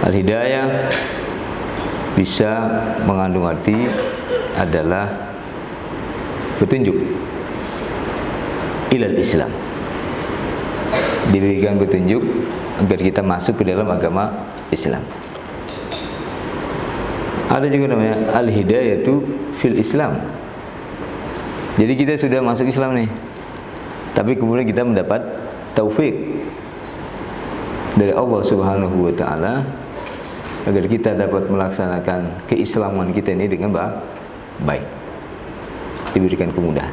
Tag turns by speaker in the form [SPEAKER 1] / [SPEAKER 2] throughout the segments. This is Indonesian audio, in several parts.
[SPEAKER 1] Al-hidayah bisa mengandung arti adalah petunjuk ilal Islam, diberikan petunjuk agar kita masuk ke dalam agama Islam. Ada juga namanya al-hidayah itu fil Islam. Jadi kita sudah masuk Islam nih, tapi kemudian kita mendapat taufik dari Allah Subhanahu wa taala agar kita dapat melaksanakan keislaman kita ini dengan baik. Diberikan kemudahan,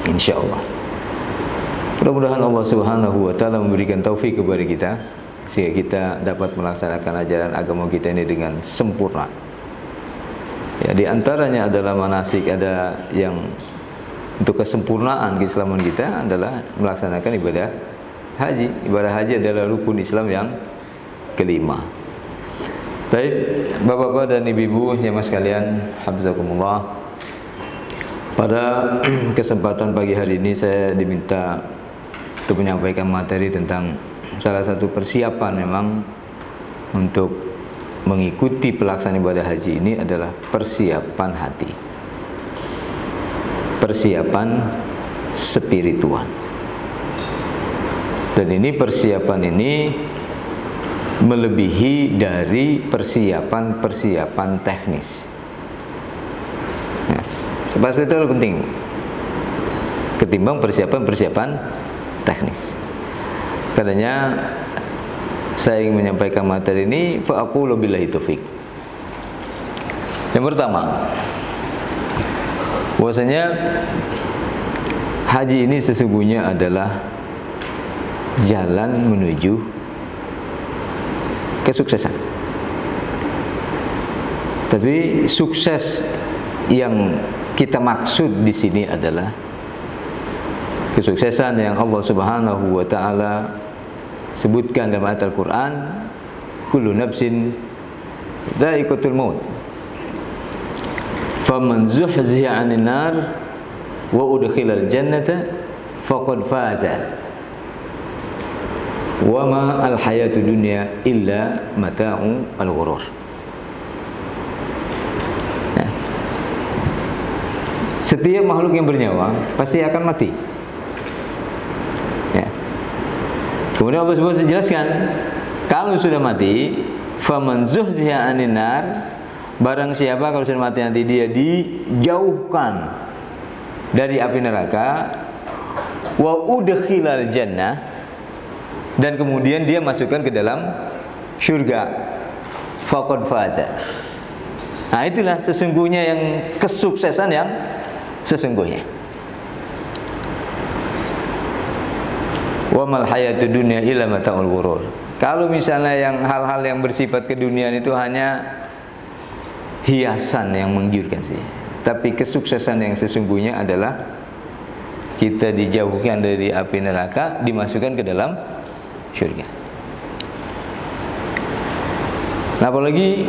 [SPEAKER 1] insya Allah. Mudah-mudahan Allah Subhanahu wa taala memberikan taufik kepada kita sehingga kita dapat melaksanakan ajaran agama kita ini dengan sempurna. Ya, di antaranya adalah manasik, ada yang untuk kesempurnaan keislaman kita adalah melaksanakan ibadah haji. Ibadah haji adalah rukun Islam yang kelima. Baik, Bapak-bapak dan Ibu-ibu jemaah sekalian, hafizakumullah. Pada kesempatan pagi hari ini saya diminta untuk menyampaikan materi tentang salah satu persiapan memang untuk mengikuti pelaksanaan ibadah haji ini adalah persiapan hati, persiapan spiritual. Dan ini persiapan ini melebihi dari persiapan teknis. Nah, sebab itu penting ketimbang persiapan teknis. Karenanya saya ingin menyampaikan materi ini fa'aqulu billahi taufik. Yang pertama, bahwasanya haji ini sesungguhnya adalah jalan menuju kesuksesan. Tapi sukses yang kita maksud di sini adalah kesuksesan yang Allah Subhanahu wa taala sebutkan dalam ayat Al-Quran, kullu nafsin dha'iqatul maut faman zuhziha 'anil nar wa udkhilal jannata faqad faza wa ma al hayatud dunya illa mata'u al ghurur. Nah, setiap makhluk yang bernyawa pasti akan mati. Kemudian Allah SWT jelaskan, kalau sudah mati, faman zuhziha 'anil nar, barang siapa kalau sudah mati nanti dia dijauhkan dari api neraka, wa udkhilal jannah, dan kemudian dia masukkan ke dalam surga, faqad faza. Nah, itulah sesungguhnya yang kesuksesan yang sesungguhnya. Wa mal hayatud dunya illa mata'ul ghurur. Kalau misalnya yang hal-hal yang bersifat keduniaan itu hanya hiasan yang menggiurkan sih. Tapi kesuksesan yang sesungguhnya adalah kita dijauhkan dari api neraka, dimasukkan ke dalam surga. Nah, apalagi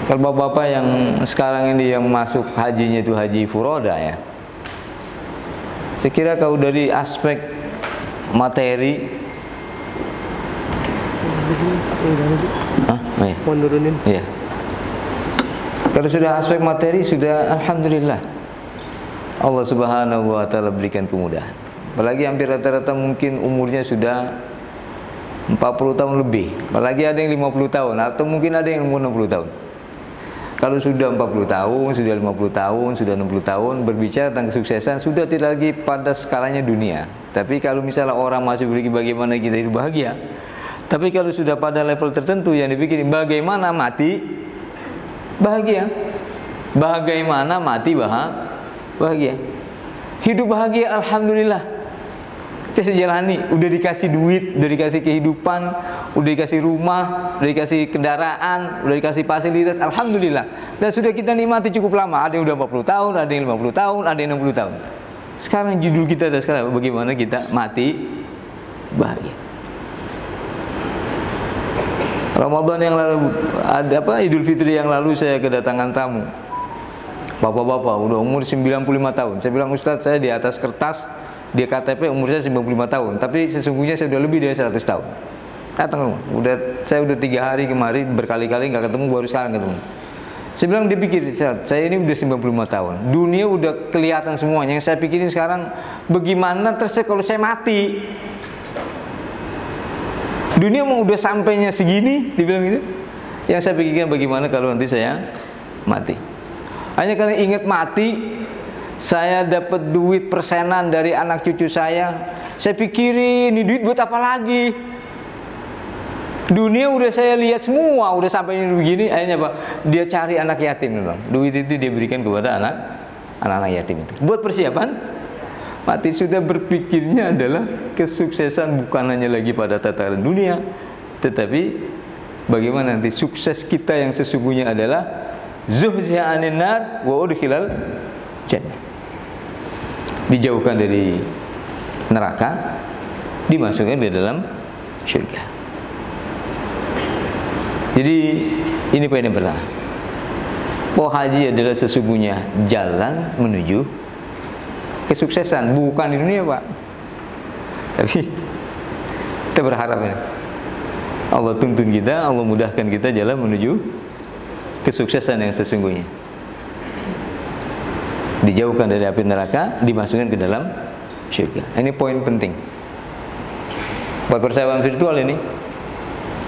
[SPEAKER 1] kalau bapak-bapak yang sekarang ini yang masuk hajinya itu haji furoda ya. Saya kira kalau dari aspek materi,
[SPEAKER 2] mau nurunin.
[SPEAKER 1] Iya. Kalau sudah aspek materi sudah alhamdulillah Allah Subhanahu wa taala berikan kemudahan. Apalagi hampir rata-rata mungkin umurnya sudah 40 tahun lebih. Apalagi ada yang 50 tahun atau mungkin ada yang umur 60 tahun. Kalau sudah 40 tahun, sudah 50 tahun, sudah 60 tahun, berbicara tentang kesuksesan sudah tidak lagi pada skalanya dunia. Tapi kalau misalnya orang masih berpikir bagaimana kita hidup bahagia, tapi kalau sudah pada level tertentu yang dipikirin bagaimana mati bahagia, bagaimana mati bahagia, hidup bahagia, alhamdulillah. Kita sejalani, udah dikasih duit, udah dikasih kehidupan, udah dikasih rumah, udah dikasih kendaraan, udah dikasih fasilitas, alhamdulillah. Dan sudah kita nikmati cukup lama. Ada yang udah 40 tahun, ada yang 50 tahun, ada yang 60 tahun. Sekarang judul kita adalah sekarang bagaimana kita mati bahagia. Ramadan yang lalu ada Idul Fitri yang lalu saya kedatangan tamu. Bapak-bapak udah umur 95 tahun. Saya bilang, Ustadz, saya di atas kertas di KTP umur saya 95 tahun, tapi sesungguhnya saya sudah lebih dari 100 tahun. datang ke rumah. Saya udah 3 hari kemarin berkali-kali nggak ketemu, baru sekarang ketemu. Saya bilang, dipikir, saya ini udah 95 tahun, dunia udah kelihatan semuanya. Yang saya pikirin sekarang, bagaimana terus kalau saya mati? Dunia mau udah sampainya segini, dibilang gitu. Yang saya pikirkan, bagaimana kalau nanti saya mati? Hanya karena ingat mati, saya dapat duit persenan dari anak cucu saya pikirin, ini duit buat apa lagi? Dunia udah saya lihat semua, udah sampai begini, akhirnya apa? Dia cari anak yatim, Bang. Duit itu dia berikan kepada anak-anak yatim itu. Buat persiapan mati. Sudah berpikirnya adalah kesuksesan bukan hanya lagi pada tataran dunia, tetapi bagaimana nanti sukses kita yang sesungguhnya adalah zuhziha 'anil nar wa udkhilal jannah. Dijauhkan dari neraka, dimasukkan di dalam surga. Jadi ini poin yang pertama, bahwa haji adalah sesungguhnya jalan menuju kesuksesan, bukan di dunia, Pak. Tapi kita berharap ya, Allah tuntun kita, Allah mudahkan kita jalan menuju kesuksesan yang sesungguhnya. Dijauhkan dari api neraka, dimasukkan ke dalam surga. Ini poin penting buat persahabatan virtual ini.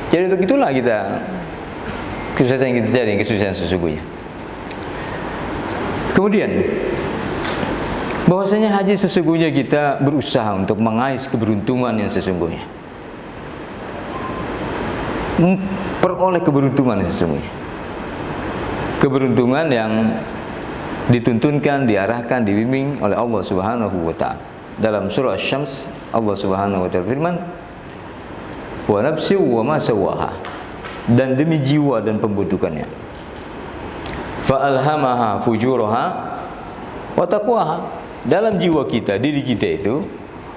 [SPEAKER 1] Jadi untuk itulah kita kesuksesan yang kita cari, kesuksesan sesungguhnya. Kemudian, bahwasanya haji sesungguhnya kita berusaha untuk mengais keberuntungan yang sesungguhnya, memperoleh keberuntungan yang sesungguhnya, keberuntungan yang dituntunkan, diarahkan, dibimbing oleh Allah Subhanahu wa Ta'ala. Dalam surah Asy-Syams, Allah Subhanahu wa Ta'ala firman, wa nafsi wa ma sawaha, dan demi jiwa dan pembentukannya, fa alhamaha fujuraha wa taqwaha. Dalam jiwa kita, diri kita itu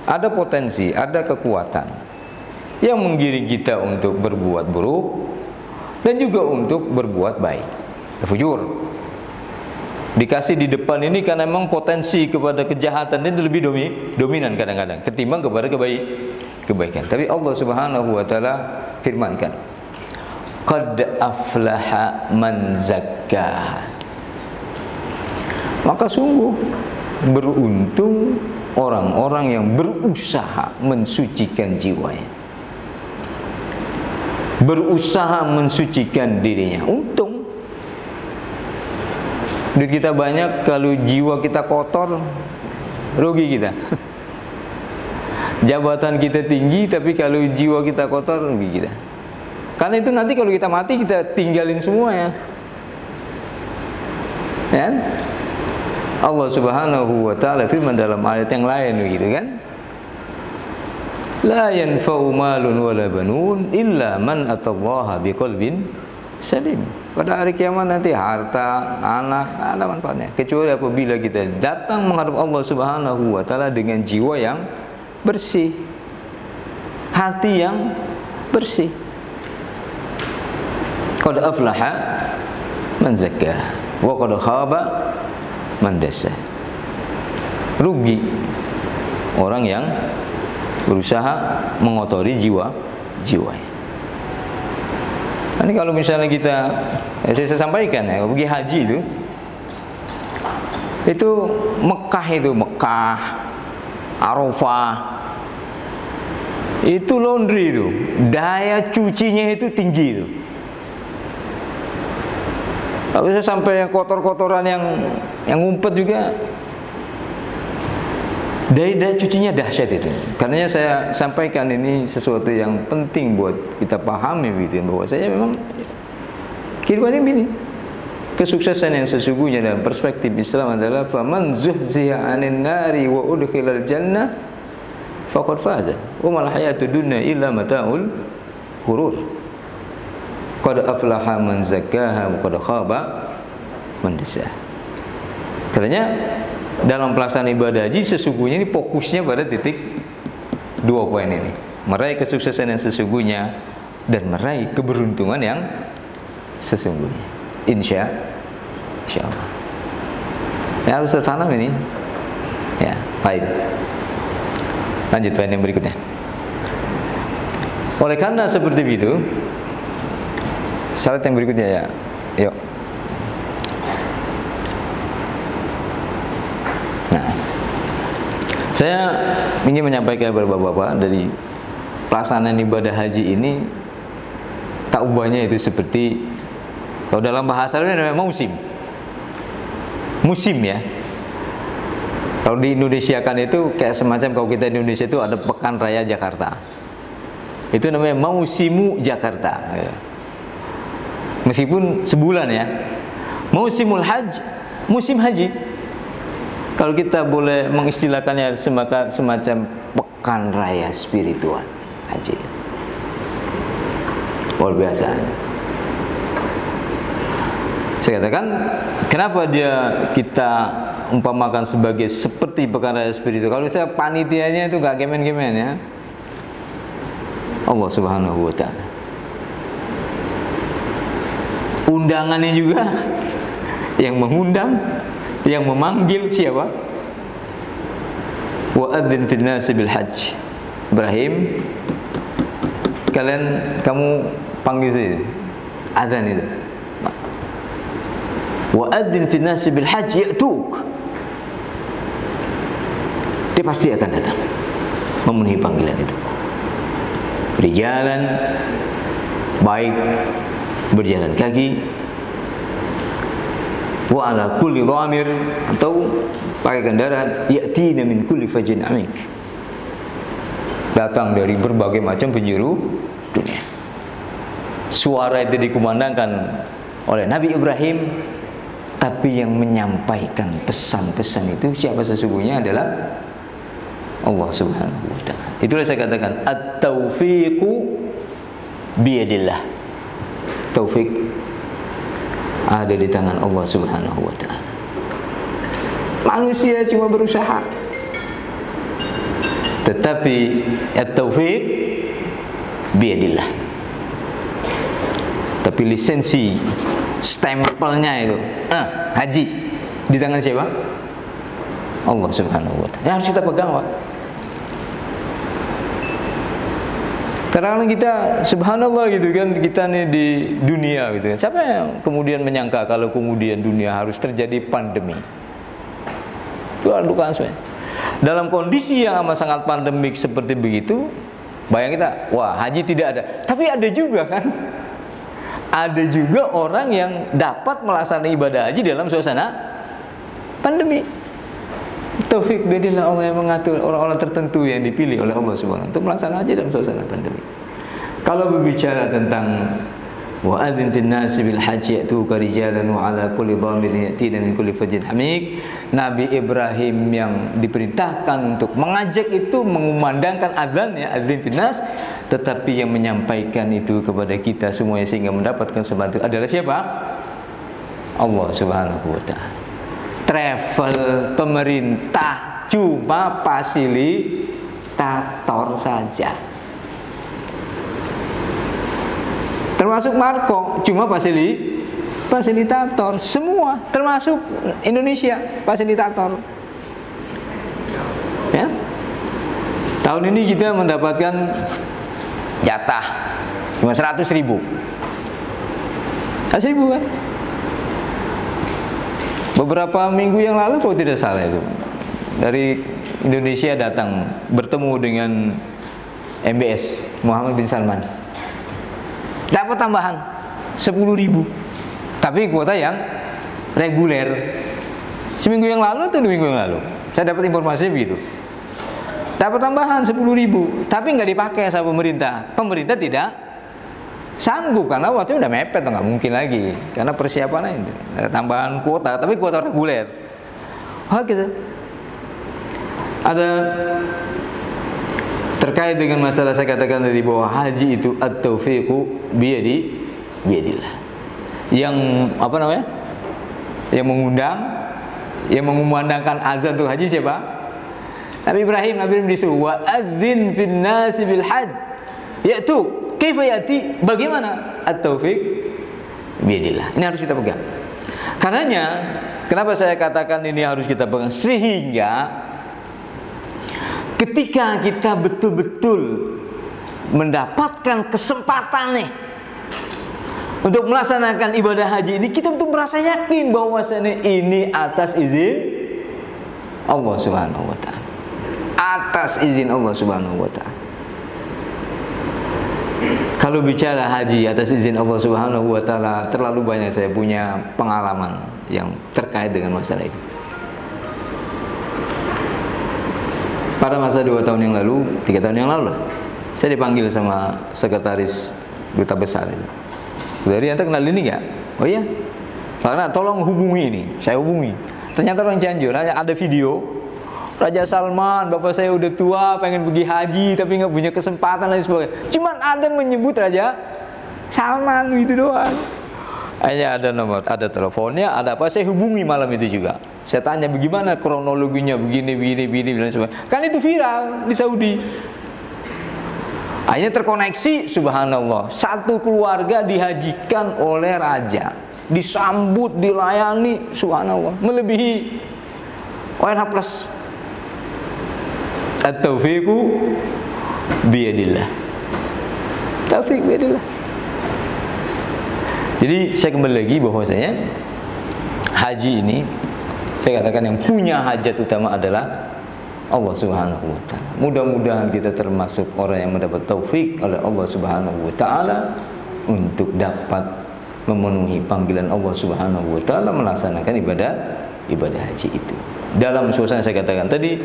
[SPEAKER 1] ada potensi, ada kekuatan yang menggiring kita untuk berbuat buruk dan juga untuk berbuat baik. Fujur dikasih di depan ini karena memang potensi kepada kejahatan itu lebih dominan kadang-kadang ketimbang kepada kebaikan. Tapi Allah Subhanahu wa Ta'ala firmankan, qad aflaha man zakkaha. Maka sungguh beruntung orang-orang yang berusaha mensucikan jiwanya, berusaha mensucikan dirinya. Untung duit kita banyak, kalau jiwa kita kotor, rugi kita. Jabatan kita tinggi, tapi kalau jiwa kita kotor, rugi kita. Karena itu nanti kalau kita mati, kita tinggalin semua ya. Kan? Allah Subhanahu wa Ta'ala firman dalam ayat yang lain begitu kan? La yanfa'u malun wala banun illa man atallaha biqalbin salim. Pada hari kiamat nanti harta, anak, ada manfaatnya kecuali apabila kita datang menghadap Allah Subhanahu wa Ta'ala dengan jiwa yang bersih, hati yang bersih. Qad aflaha man zakkaha wa qad khaba man dassaha. Rugi orang yang berusaha mengotori jiwanya. Ini kalau misalnya kita, saya sampaikan ya, pergi haji itu Mekah, Arafah, itu laundry itu, daya cucinya itu tinggi itu. Kalau saya sampai yang kotor-kotoran yang ngumpet juga, daya cucinya dahsyat itu. Karenanya saya sampaikan ini sesuatu yang penting buat kita pahami gitu, bahwa saya memang kehidupan ini, kesuksesan yang sesungguhnya dalam perspektif Islam adalah faman zuhziha 'anil nari wa udkhilal jannah faqad faza wa mal hayatud dunya illa mata'ul ghurur. Qad aflaha man zakkaha wa qad khaba man dassaha. Karenanya dalam pelaksanaan ibadah haji sesungguhnya ini fokusnya pada titik 2 poin ini, meraih kesuksesan yang sesungguhnya dan meraih keberuntungan yang sesungguhnya. Insya Allah. Ya, harus tertanam ini. Ya, baik. Lanjut poin yang berikutnya. Oleh karena seperti itu, slide yang berikutnya ya. Yuk. Nah, saya ingin menyampaikan kepada bapak-bapak dari pelaksanaan ibadah haji ini, tak ubahnya itu seperti, kalau dalam bahasa ini namanya musim. Musim ya. Kalau di Indonesia kan itu kayak semacam, kalau kita di Indonesia itu ada Pekan Raya Jakarta. Itu namanya Mausimu Jakarta. Meskipun sebulan ya. Mausimul Hajj, musim haji. Kalau kita boleh mengistilahkannya semacam Pekan Raya Spiritual haji. Luar biasa. Saya katakan, kenapa kita umpamakan sebagai seperti Pekan Raya Spiritual? Kalau saya panitianya itu gak gemen-gemen ya. Allah Subhanahu wa ta'ala. Undangannya juga yang mengundang, yang memanggil siapa? Wa adzin fil nasi bil hajj. Ibrahim, kamu panggil saya azan itu. Wa adzin fil nasi bil hajj ya'tuk. Dia pasti akan datang memenuhi panggilan itu. Berjalan, baik berjalan kaki, wa ala kulli dhamir, atau pakai kendaraan, ya'tina min kulli fajin amik, datang dari berbagai macam penjuru dunia. Suara itu dikumandangkan oleh Nabi Ibrahim, tapi yang menyampaikan pesan-pesan itu siapa sesungguhnya adalah Allah Subhanahu wa ta'ala. Itulah saya katakan at-taufiqu biyadillah. Taufik ada di tangan Allah Subhanahu wa ta'ala. Manusia cuma berusaha, tetapi at-taufiq biyadillah. Tapi lisensi stempelnya itu haji di tangan siapa? Allah Subhanahu wa ta'ala. Yang harus kita pegang, Pak. Karena kita subhanallah gitu kan, kita nih di dunia gitu kan. Siapa yang kemudian menyangka kalau kemudian dunia harus terjadi pandemi? Dugaan sebenarnya. Dalam kondisi yang amat sangat pandemik seperti begitu, bayang kita, wah haji tidak ada. Tapi ada juga kan? Ada juga orang yang dapat melaksanakan ibadah haji dalam suasana pandemi. Taufik bidillah, Allah yang mengatur orang-orang tertentu yang dipilih oleh Allah Subhanahu untuk melaksanakan haji dalam suasana pandemi. Kalau berbicara tentang wa adzin fin nasi bil haji ya'tuka rijalan wa ala kulli dhamirin yatina min kulli fajjin hamik, Nabi Ibrahim yang diperintahkan untuk mengajak itu mengumandangkan azan ya, adzin fin nas, tetapi yang menyampaikan itu kepada kita semuanya sehingga mendapatkan sesuatu adalah siapa? Allah Subhanahu wa ta'ala. Travel pemerintah cuma fasilitator saja. Termasuk Marco cuma fasilitator. Semua termasuk Indonesia fasilitator. Ya. Tahun ini kita mendapatkan jatah cuma 100.000. 100.000 kan? Beberapa minggu yang lalu kalau tidak salah itu dari Indonesia datang bertemu dengan MBS Muhammad bin Salman, dapat tambahan 10.000, tapi kuota yang reguler. Seminggu yang lalu atau 2 minggu yang lalu saya dapat informasi begitu, dapat tambahan 10.000, tapi nggak dipakai sama pemerintah tidak sanggup karena waktu udah mepet, nggak mungkin lagi karena persiapannya itu ada tambahan kuota, tapi kuota reguler. Gitu. Ada terkait dengan masalah saya katakan tadi bahwa haji itu at-taufiqu biyadillah. Yang apa namanya? Yang mengundang, yang mengumandangkan azan untuk haji siapa? Nabi Ibrahim disuruh wa adzin fin nasi bil hajj yaitu kaifa yati, bagaimana? At-taufiq biyadillah. Ini harus kita pegang. Karenanya, kenapa saya katakan ini harus kita pegang? Sehingga ketika kita betul-betul mendapatkan kesempatan nih untuk melaksanakan ibadah haji ini, kita betul merasa yakin bahwasanya ini atas izin Allah Subhanahu wa taala. Atas izin Allah Subhanahu wa taala. Kalau bicara haji atas izin Allah Subhanahu wa taala, terlalu banyak saya punya pengalaman yang terkait dengan masalah itu. Pada masa 2 tahun yang lalu, 3 tahun yang lalu lah, saya dipanggil sama sekretaris duta besar itu. Dari anda kenal ini nggak? Oh iya, karena tolong hubungi ini. Saya hubungi. Ternyata orang Cianjur, ada video Raja Salman, bapak saya udah tua, pengen pergi haji tapi nggak punya kesempatan dan sebagainya. Cuman ada menyebut Raja Salman gitu doang. Hanya ada nomor, ada teleponnya, ada apa? Saya hubungi malam itu juga. Saya tanya bagaimana kronologinya, begini dan sebagainya. Kan itu viral di Saudi. Akhirnya terkoneksi, subhanallah, satu keluarga dihajikan oleh raja, disambut, dilayani, subhanallah, melebihi ONH plus. At-taufiqu biyadillah. Taufik biyadillah. Jadi saya kembali lagi bahwasanya haji ini, saya katakan yang punya hajat utama adalah Allah Subhanahu wa taala. Mudah-mudahan kita termasuk orang yang mendapat taufik oleh Allah Subhanahu wa taala untuk dapat memenuhi panggilan Allah Subhanahu wa taala melaksanakan ibadah haji itu. Dalam suasana saya katakan tadi,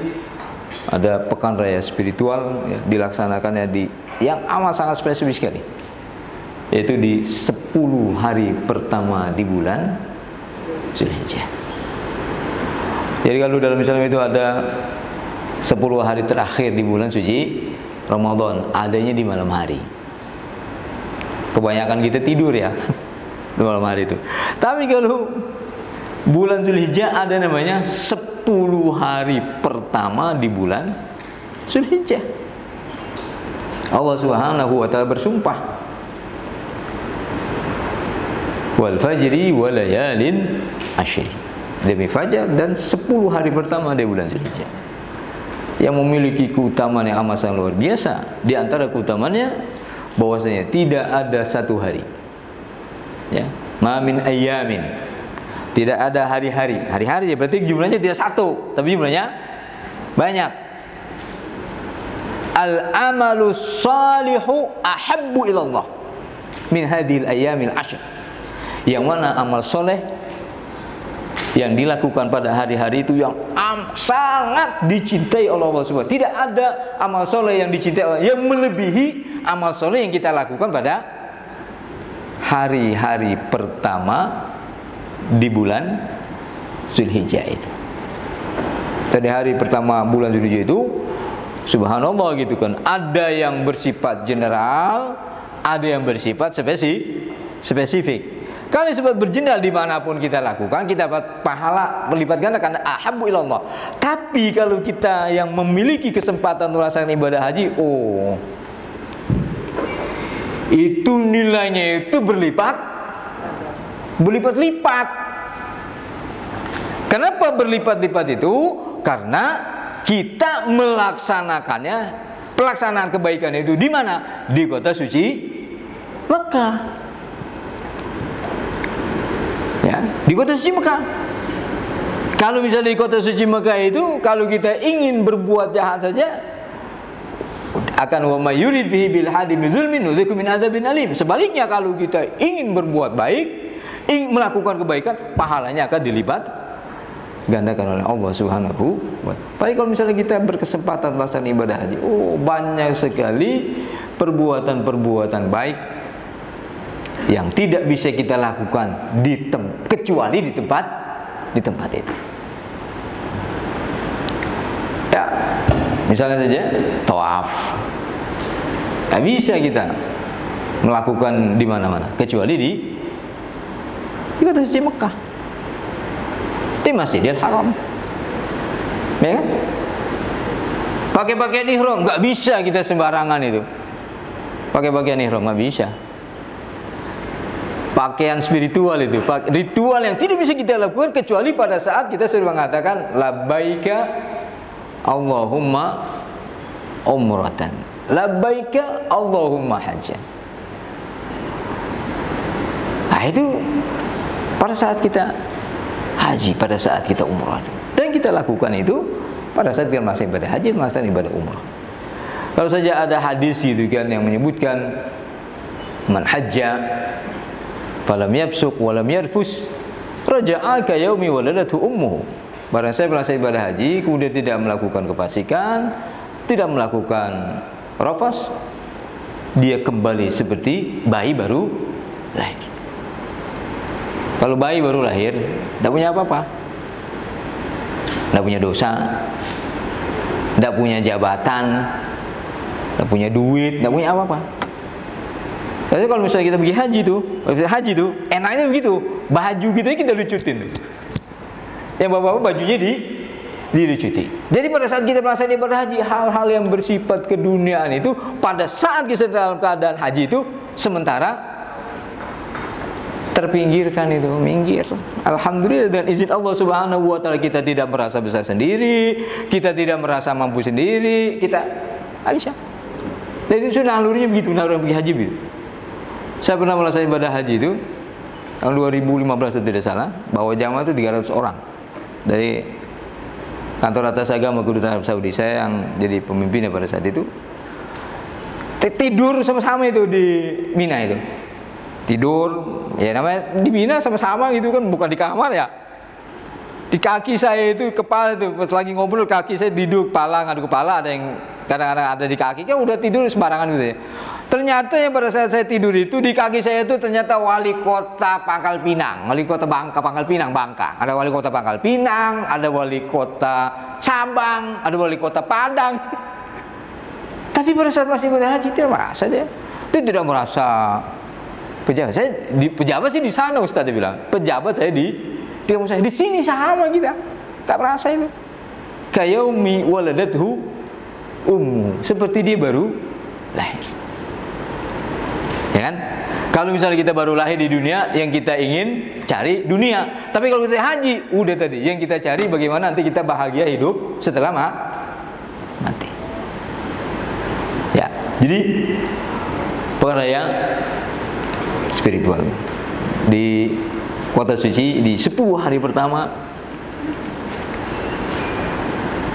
[SPEAKER 1] ada pekan raya spiritual ya, dilaksanakannya di yang amat sangat spesifik sekali, yaitu di 10 hari pertama di bulan Zulhijjah. Jadi kalau dalam Islam itu ada 10 hari terakhir di bulan suci Ramadan, adanya di malam hari. Kebanyakan kita tidur ya di malam hari itu. Tapi kalau bulan Zulhijjah ada namanya 10 hari pertama di bulan Zulhijjah. Allah Subhanahu wa taala bersumpah, wal fajri wa layalin ashri, demi fajar dan 10 hari pertama di bulan Zulhijjah, yang memiliki keutamaan yang amat sangat luar biasa. Di antara keutamaannya bahwasanya tidak ada satu hari, ya, ma min ayyamin, tidak ada hari-hari. Hari-hari ya berarti jumlahnya tidak satu, tapi jumlahnya banyak. Al-amalu salihu ahabbu ilallah min hadhil ayyamil ashr. Yang mana amal soleh yang dilakukan pada hari-hari itu yang sangat dicintai oleh Allah Subhanahu. Tidak ada amal soleh yang dicintai Allah yang melebihi amal soleh yang kita lakukan pada hari-hari pertama di bulan Zulhijjah itu. Tadi hari pertama bulan Zulhijjah itu, subhanallah gitu kan, ada yang bersifat general, ada yang bersifat spesifik. Kalau sifat berjenderal dimanapun kita lakukan, kita dapat pahala berlipat ganda karena ahabbu ilallah. Tapi kalau kita yang memiliki kesempatan melaksanakan ibadah haji, oh, itu nilainya itu berlipat-lipat. Kenapa berlipat-lipat itu? Karena kita melaksanakannya, pelaksanaan kebaikan itu di mana? Di kota suci Mekah. Ya, di kota suci Mekah. Kalau misalnya di kota suci Mekah itu, kalau kita ingin berbuat jahat saja, akan wa may yurid bihi bil hadi bi zulmin nudziku min adzabin alim. Sebaliknya kalau kita ingin berbuat baik, ingin melakukan kebaikan, pahalanya akan dilipat gandakan oleh Allah Subhanahu wa taala. Baik, kalau misalnya kita berkesempatan melaksanakan ibadah haji, oh, banyak sekali perbuatan-perbuatan baik yang tidak bisa kita lakukan kecuali di tempat itu. Ya, misalnya saja tawaf, nggak bisa kita melakukan di mana-mana kecuali di kota suci Mekah, di Masjidil Haram, ya kan? Pakai pakaian ihram nggak bisa kita sembarangan itu. Pakai pakaian ihram nggak bisa. Pakaian spiritual itu, ritual yang tidak bisa kita lakukan kecuali pada saat kita sudah mengatakan labbaika Allahumma umratan. labbaika Allahumma hajjan. Nah, itu pada saat kita haji, pada saat kita umrah. Dan kita lakukan itu pada saat kita melaksanakan ibadah haji, melaksanakan ibadah umrah. Kalau saja ada hadis gitu kan yang menyebutkan man hajja falam yafsuq walam yarfus raja'a ka yaumi waladatu ummuhu. Barang saya melaksanakan ibadah haji kemudian tidak melakukan kefasikan, tidak melakukan rafas, dia kembali seperti bayi baru lahir. Kalau bayi baru lahir, tidak punya apa-apa, tidak punya dosa, tidak punya jabatan, tidak punya duit, tidak punya apa-apa. Tapi kalau misalnya kita pergi haji tuh, enaknya begitu, baju kita lucutin. Yang bapak-bapak bajunya dilucuti. Jadi pada saat kita melaksanakan ibadah haji, hal-hal yang bersifat keduniaan itu pada saat kita dalam keadaan haji itu sementara terpinggirkan, itu minggir. Alhamdulillah, dengan izin Allah Subhanahu wa taala kita tidak merasa besar sendiri, kita tidak merasa mampu sendiri, kita bisa. Jadi itu nalurinya begitu, naluri pergi haji begitu. Saya pernah melaksanakan ibadah haji itu tahun 2015 itu tidak salah, bawa jamaah itu 300 orang dari kantor atas agama Kedutaan Arab Saudi. Saya yang jadi pemimpinnya pada saat itu. Tidur sama-sama itu di Mina itu. Tidur, ya namanya di Mina sama-sama gitu kan, bukan di kamar ya. Di kaki saya itu, kepala itu, pas lagi ngobrol kaki saya duduk, kepala ngadu kepala, ada yang kadang-kadang ada di kaki, kan udah tidur sembarangan gitu ya. Ternyata yang pada saat saya tidur itu di kaki saya itu ternyata wali kota Pangkal Pinang, wali kota Pangkal Pinang, Bangka. Ada wali kota Pangkal Pinang, ada wali kota Sabang, ada wali kota Padang. Tapi pada saat masih berhaji tidak merasa dia tidak merasa pejabat. Saya di pejabat sih di sana, Ustaz bilang. Pejabat saya di sini sama kita. Tak merasa itu. Kayaumi waladathu ummu, seperti dia baru lahir. Ya kan? Kalau misalnya kita baru lahir di dunia, yang kita ingin cari dunia. Tapi kalau kita haji, udah tadi yang kita cari bagaimana nanti kita bahagia hidup setelah mati. Ya, jadi perkara yang spiritual di kota suci di 10 hari pertama.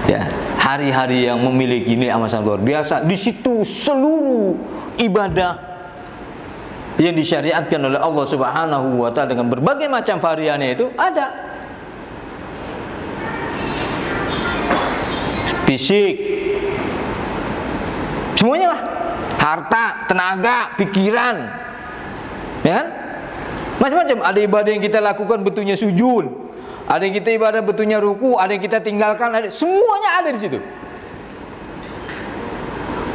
[SPEAKER 1] Ya, hari-hari yang memiliki nilai amat sangat luar biasa. Di situ seluruh ibadah yang disyariatkan oleh Allah Subhanahu wa taala dengan berbagai macam variannya itu ada. Fisik, semuanya lah. Harta, tenaga, pikiran, ya kan? Macam-macam. Ada ibadah yang kita lakukan bentuknya sujud, ada yang kita ibadah bentuknya ruku, ada yang kita tinggalkan, semuanya ada di situ.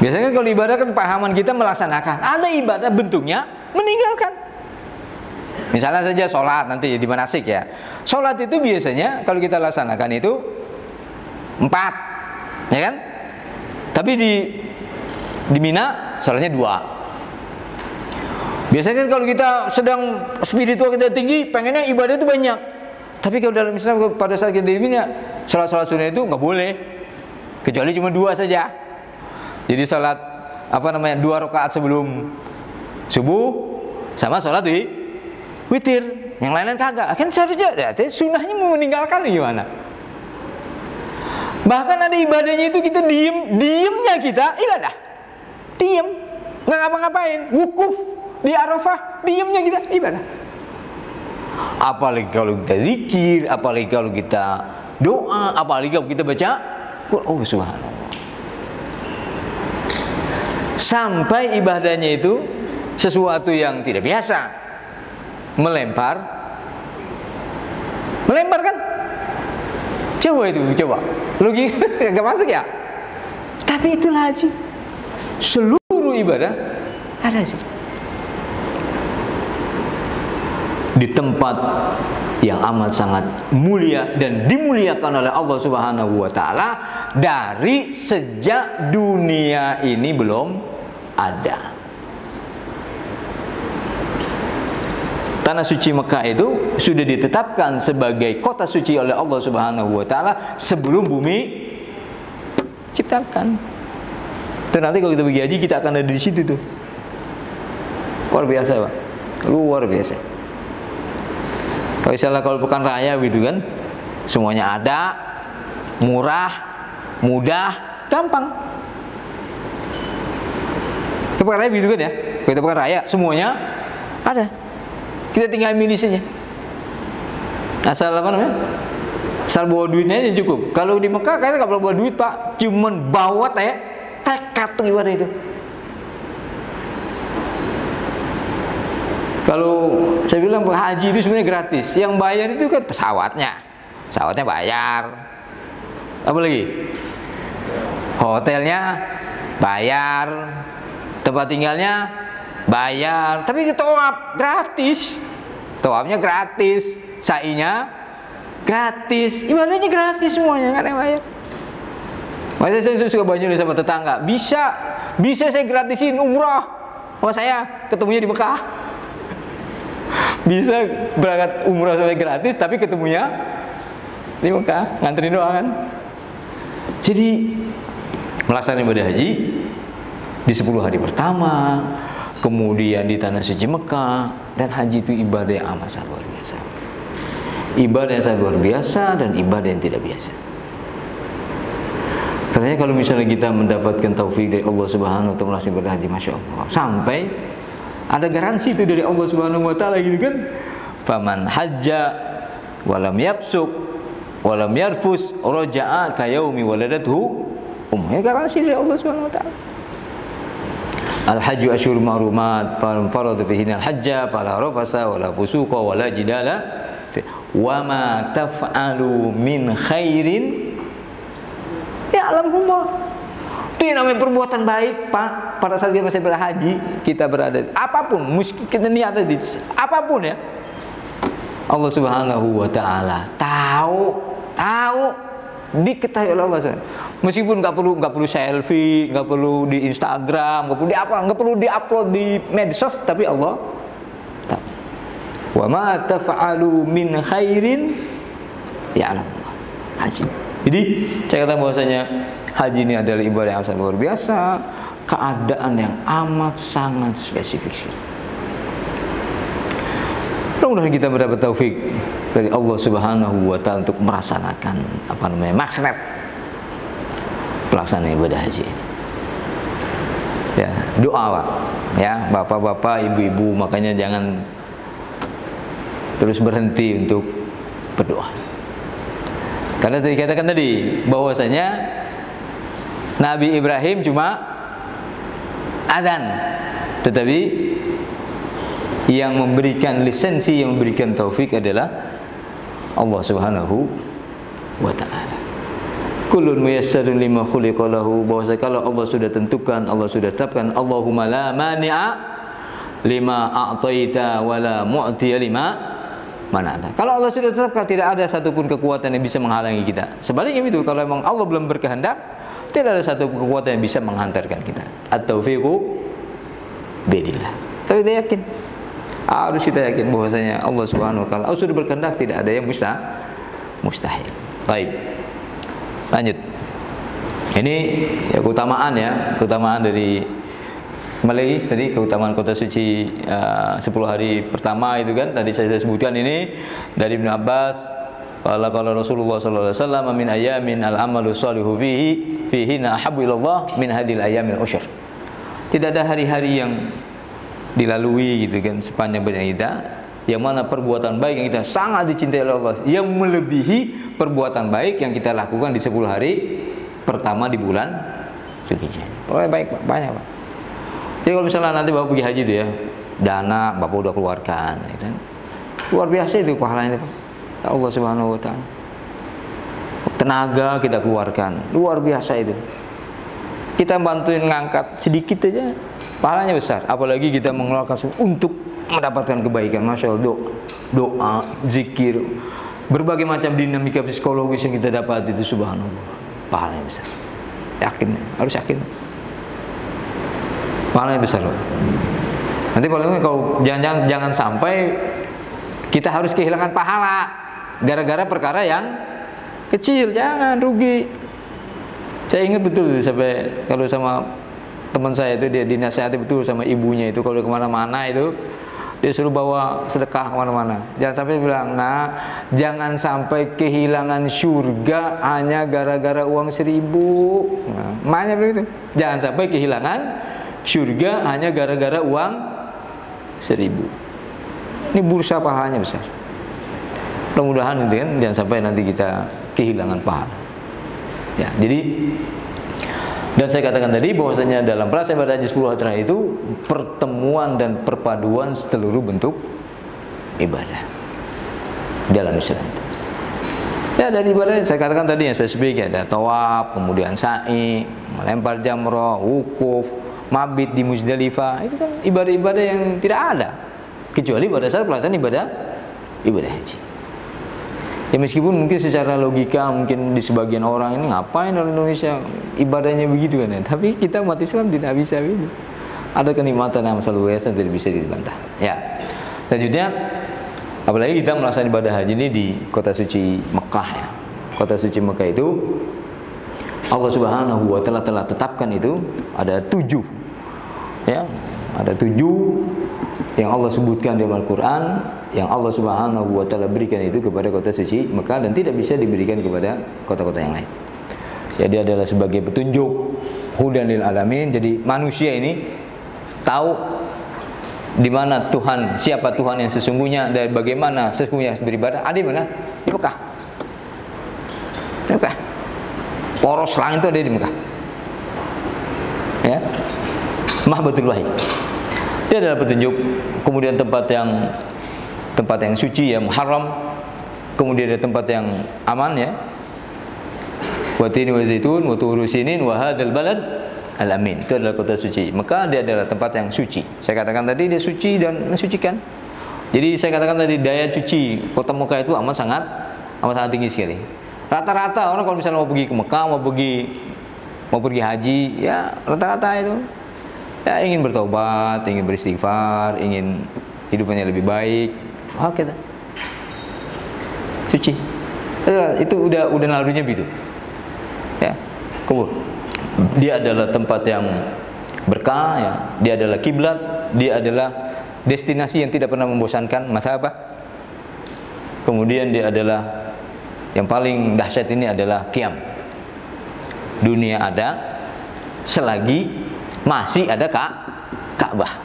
[SPEAKER 1] Biasanya kalau ibadah kan pahaman kita melaksanakan, ada ibadah bentuknya meninggalkan. Misalnya saja sholat, nanti di manasik ya. Sholat itu biasanya kalau kita laksanakan itu 4, ya kan? Tapi di Mina sholatnya 2. Biasanya kan kalau kita sedang spiritual kita tinggi, pengennya ibadah itu banyak. Tapi kalau dalam Islam pada saat kita di Mina, sholat sunnah itu nggak boleh, kecuali cuma 2 saja. Jadi sholat 2 rakaat sebelum subuh sama sholat witir, yang lain-lain kagak. Kan seharusnya ya, sunnahnya mau meninggalkan gimana? Bahkan ada ibadahnya itu kita diemnya kita ibadah, diem, nggak ngapa-ngapain, wukuf di Arafah, diemnya kita ibadah. Apalagi kalau kita zikir, apalagi kalau kita doa, apalagi kalau kita baca Quran. Oh subhanallah. Sampai ibadahnya itu sesuatu yang tidak biasa, melempar kan? Coba logika nggak masuk ya. Tapi itulah haji, seluruh ibadah ada sih di tempat yang amat sangat mulia dan dimuliakan oleh Allah Subhanahu wa taala dari sejak dunia ini belum ada. Tanah suci Mekah itu sudah ditetapkan sebagai kota suci oleh Allah Subhanahu wa taala sebelum bumi ciptakan. Dan nanti kalau kita pergi haji kita akan ada di situ tuh. Luar biasa Pak, luar biasa. Kalau misalnya kalau pekan raya gitu kan, semuanya ada, murah, mudah, gampang. Pekan raya gitu kan ya, kalau pekan raya semuanya ada. Kita tinggal milih saja. Asal apa namanya? Asal bawa duitnya aja cukup. Kalau di Mekah kayaknya nggak perlu bawa duit Pak, cuman bawa tekad tuh ibadah itu. Kalau saya bilang haji itu sebenarnya gratis, yang bayar itu kan pesawatnya bayar, apa lagi? Hotelnya bayar, tempat tinggalnya bayar, tapi tawaf gratis, tawafnya gratis, sa'inya gratis, ibadahnya gratis semuanya, nggak ada yang bayar. Masa saya suka banyak sama tetangga, bisa saya gratisin umroh, saya ketemunya di Mekah. Bisa berangkat umroh sampai gratis, tapi ketemunya di Mekah, nganterin doang kan. Jadi melaksanakan ibadah haji di 10 hari pertama, kemudian di tanah suci Mekah, dan haji itu ibadah yang amat sangat luar biasa. Ibadah yang sangat luar biasa dan ibadah yang tidak biasa. Karena kalau misalnya kita mendapatkan taufik dari Allah Subhanahu wa taala melaksanakan ibadah haji, masya Allah, sampai ada garansi itu dari Allah Subhanahu wa taala gitu kan. Faman hajja walam yafsuk walam yarfus raja'a ka yaumi waladathu ummuh. Garansi dari Allah Subhanahu wa taala. Al hajju asyhurun ma'lumat faman farada fihi al hajja fala rafasa wala fusuqa wala jidala wa ma taf'alu min khairin ya'lamullah. Itu yang namanya perbuatan baik Pak. Pada saat kita masih berhaji, kita berada apapun, kita niat tadi apapun ya, Allah Subhanahu wa taala tahu diketahui oleh Allah. Meskipun nggak perlu selfie, nggak perlu di Instagram, nggak perlu diupload di medsos, tapi Allah tahu. Wa ma taf'alu min khairin ya'lamullah. Haji. Jadi saya katakan bahwasanya haji ini adalah ibadah yang sangat luar biasa, keadaan yang amat sangat spesifik sekali. Mudah-mudahan kita mendapat taufik dari Allah Subhanahu wa taala untuk merasakan magnet pelaksanaan ibadah haji ini. Ya, doa Pak. Ya, bapak-bapak, ibu-ibu, makanya jangan terus berhenti untuk berdoa. Karena tadi katakan bahwasanya Nabi Ibrahim cuma adzan, tetapi yang memberikan lisensi, yang memberikan taufik adalah Allah Subhanahu wa taala. Kullun muyassarun lima khuliqa lahu, bahwasanya kalau Allah sudah tentukan, Allah sudah tetapkan, Allahumma la mani'a lima a'taita wa la mu'tiya lima mana'ta. Kalau Allah sudah tetapkan, tidak ada satupun kekuatan yang bisa menghalangi kita. Sebaliknya itu, kalau memang Allah belum berkehendak, tidak ada satu kekuatan yang bisa menghantarkan kita. At-taufiqu bidillah. Tapi kita yakin, harus kita yakin bahwasanya Allah Subhanahu wa taala sudah berkehendak, tidak ada yang mustahil. Baik. Lanjut. Ini ya keutamaan dari kembali tadi keutamaan kota suci 10 hari pertama itu kan tadi saya sebutkan ini dari Ibnu Abbas. Kalau Rasulullah sallallahu alaihi wasallam min ayamin al-amalu shalihu fihi ahabbu ilallah min hadil ayamil usyr. Tidak ada hari-hari yang dilalui gitu kan sepanjang banyak kita yang mana perbuatan baik yang kita sangat dicintai oleh Allah yang melebihi perbuatan baik yang kita lakukan di 10 hari pertama di bulan Zulhijjah. Pokoknya baik Pak, banyak Pak. Jadi kalau misalnya nanti Bapak pergi haji itu ya, dana Bapak udah keluarkan gitu kan. Luar biasa itu pahalanya Pak. Allah Subhanahu wa taala. Tenaga kita keluarkan, luar biasa itu. Kita bantuin ngangkat sedikit aja, pahalanya besar. Apalagi kita mengeluarkan untuk mendapatkan kebaikan. Masya Allah, doa, zikir, berbagai macam dinamika psikologis yang kita dapat itu subhanallah, pahalanya besar. Yakin, harus yakin. Pahalanya besar loh. Nanti kalau jangan sampai kita harus kehilangan pahala gara-gara perkara yang kecil, jangan rugi. Saya ingat betul sampai kalau sama teman saya itu dia dinasihati betul sama ibunya itu, kalau kemana-mana itu dia suruh bawa sedekah kemana-mana. Jangan sampai bilang, nah jangan sampai kehilangan surga hanya gara-gara uang 1.000. Nah, makanya begitu. Jangan sampai kehilangan surga hanya gara-gara uang 1.000. Ini bursa pahalanya besar. Mudah-mudahan nanti kan jangan sampai nanti kita kehilangan pahala. Ya, jadi dan saya katakan tadi bahwasanya dalam pelaksanaan ibadah haji 10 hari terakhir itu pertemuan dan perpaduan seluruh bentuk ibadah dalam Islam. Ya, dari ibadah saya katakan tadi yang spesifik ya, ada tawaf, kemudian sa'i, melempar jamrah, wukuf, mabit di Muzdalifah. Itu kan ibadah-ibadah yang tidak ada kecuali pada saat pelaksanaan ibadah haji. Ya meskipun mungkin secara logika mungkin di sebagian orang ini ngapain orang Indonesia ibadahnya begitu kan ya. Tapi kita umat Islam tidak bisa begitu. Ada kenikmatan yang selalu biasa tidak bisa dibantah. Ya. Selanjutnya apalagi kita melaksanakan ibadah haji ini di kota suci Mekah ya. Kota suci Mekah itu Allah Subhanahu wa taala telah tetapkan itu ada 7. Ya, ada 7 yang Allah sebutkan dalam Al-Qur'an, yang Allah Subhanahu wa taala berikan itu kepada kota suci Mekah dan tidak bisa diberikan kepada kota-kota yang lain. Jadi adalah sebagai petunjuk hudan lil alamin. Jadi manusia ini tahu di mana Tuhan, siapa Tuhan yang sesungguhnya dan bagaimana sesungguhnya beribadah. Ada di mana? Di Mekah. Di Mekah. Poros langit itu ada di Mekah. Ya. Mahbatul Wahyi. Dia adalah petunjuk. Kemudian tempat yang suci, yang haram. Kemudian ada tempat yang aman ya. Wa tini wa zaitun wa tuhuru sinin wa hadzal balad al-amin. Itu adalah kota suci. Maka dia adalah tempat yang suci. Saya katakan tadi dia suci dan mensucikan. Jadi saya katakan tadi daya cuci kota Mekah itu amat sangat tinggi sekali. Rata-rata orang kalau misalnya mau pergi ke Mekah, mau pergi haji, ya rata-rata itu ya ingin bertobat, ingin beristighfar, ingin hidupnya lebih baik. Oke, suci. Itu udah nalurinya begitu. Ya, kubur. Dia adalah tempat yang berkah, ya. Dia adalah kiblat, dia adalah destinasi yang tidak pernah membosankan. Masa apa? Kemudian dia adalah yang paling dahsyat ini adalah qiyam. Dunia ada selagi masih ada Ka'bah.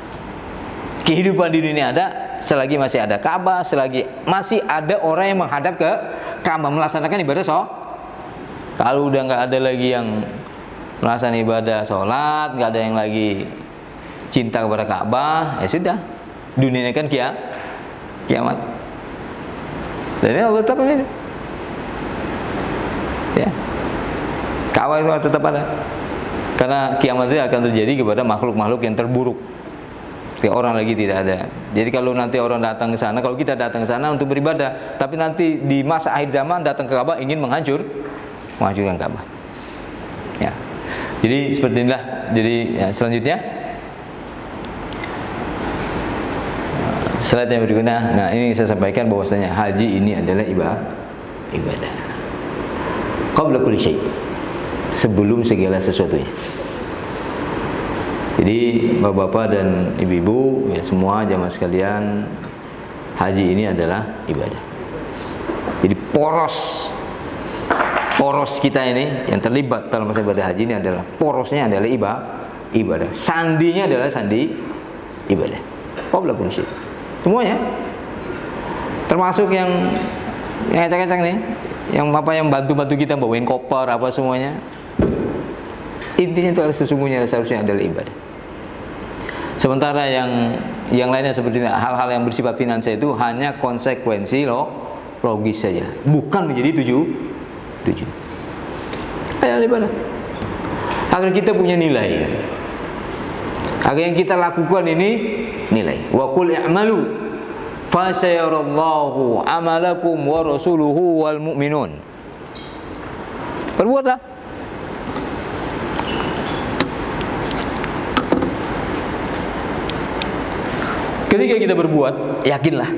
[SPEAKER 1] Kehidupan di dunia ada selagi masih ada Ka'bah, selagi masih ada orang yang menghadap ke Ka'bah melaksanakan ibadah Kalau udah nggak ada lagi yang melaksanakan ibadah sholat, nggak ada yang lagi cinta kepada Ka'bah, ya sudah, dunia ini kan kiamat. Dan ini Allah tetap ada. Ya, Ka'bah itu tetap ada. Karena kiamat itu akan terjadi kepada makhluk-makhluk yang terburuk. Ketika orang lagi tidak ada. Jadi kalau nanti orang datang ke sana, kalau kita datang ke sana untuk beribadah, tapi nanti di masa akhir zaman datang ke Ka'bah ingin menghancurkan Ka'bah. Ya. Jadi seperti inilah. Jadi ya, selanjutnya slide yang berikutnya. Nah, ini saya sampaikan bahwasanya haji ini adalah ibadah. Qabla kulli syai'. Sebelum segala sesuatunya. Jadi bapak-bapak dan ibu-ibu ya semua jamaah sekalian, haji ini adalah ibadah. Jadi poros kita ini yang terlibat dalam masa ibadah haji ini adalah porosnya adalah ibadah. Sandinya adalah sandi ibadah. Qabla kulli syai'. Semuanya. Termasuk yang acak-acak nih, yang bantu-bantu kita bawain koper apa semuanya. Intinya itu sesungguhnya seharusnya adalah ibadah. Sementara yang lainnya seperti hal-hal yang bersifat finansial itu hanya konsekuensi logis saja, bukan menjadi tujuan. Adalah ibadah. Agar kita punya nilai. Agar yang kita lakukan ini nilai. Wa qul i'malu fa sayarallahu amalakum wa rasuluhu wal mu'minun. Perbuatlah. Ketika kita berbuat, yakinlah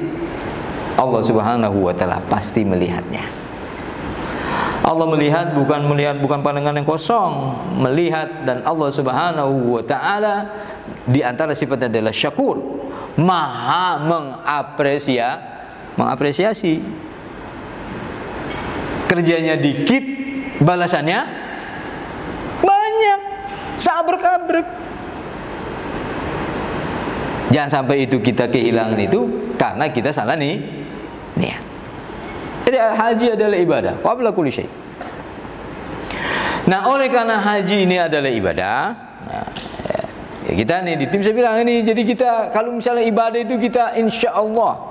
[SPEAKER 1] Allah Subhanahu wa taala pasti melihatnya. Allah melihat bukan pandangan yang kosong, melihat, dan Allah Subhanahu wa taala di antara sifatnya adalah syakur, maha mengapresiasi. Kerjanya dikit, balasannya banyak, sabrek-abrek. Jangan sampai itu kita kehilangan itu karena kita salah niat. Jadi haji adalah ibadah qabla kulli syai. Nah, oleh karena haji ini adalah ibadah, nah, ya kita nih di tim saya bilang ini, jadi kita kalau misalnya ibadah itu kita insya Allah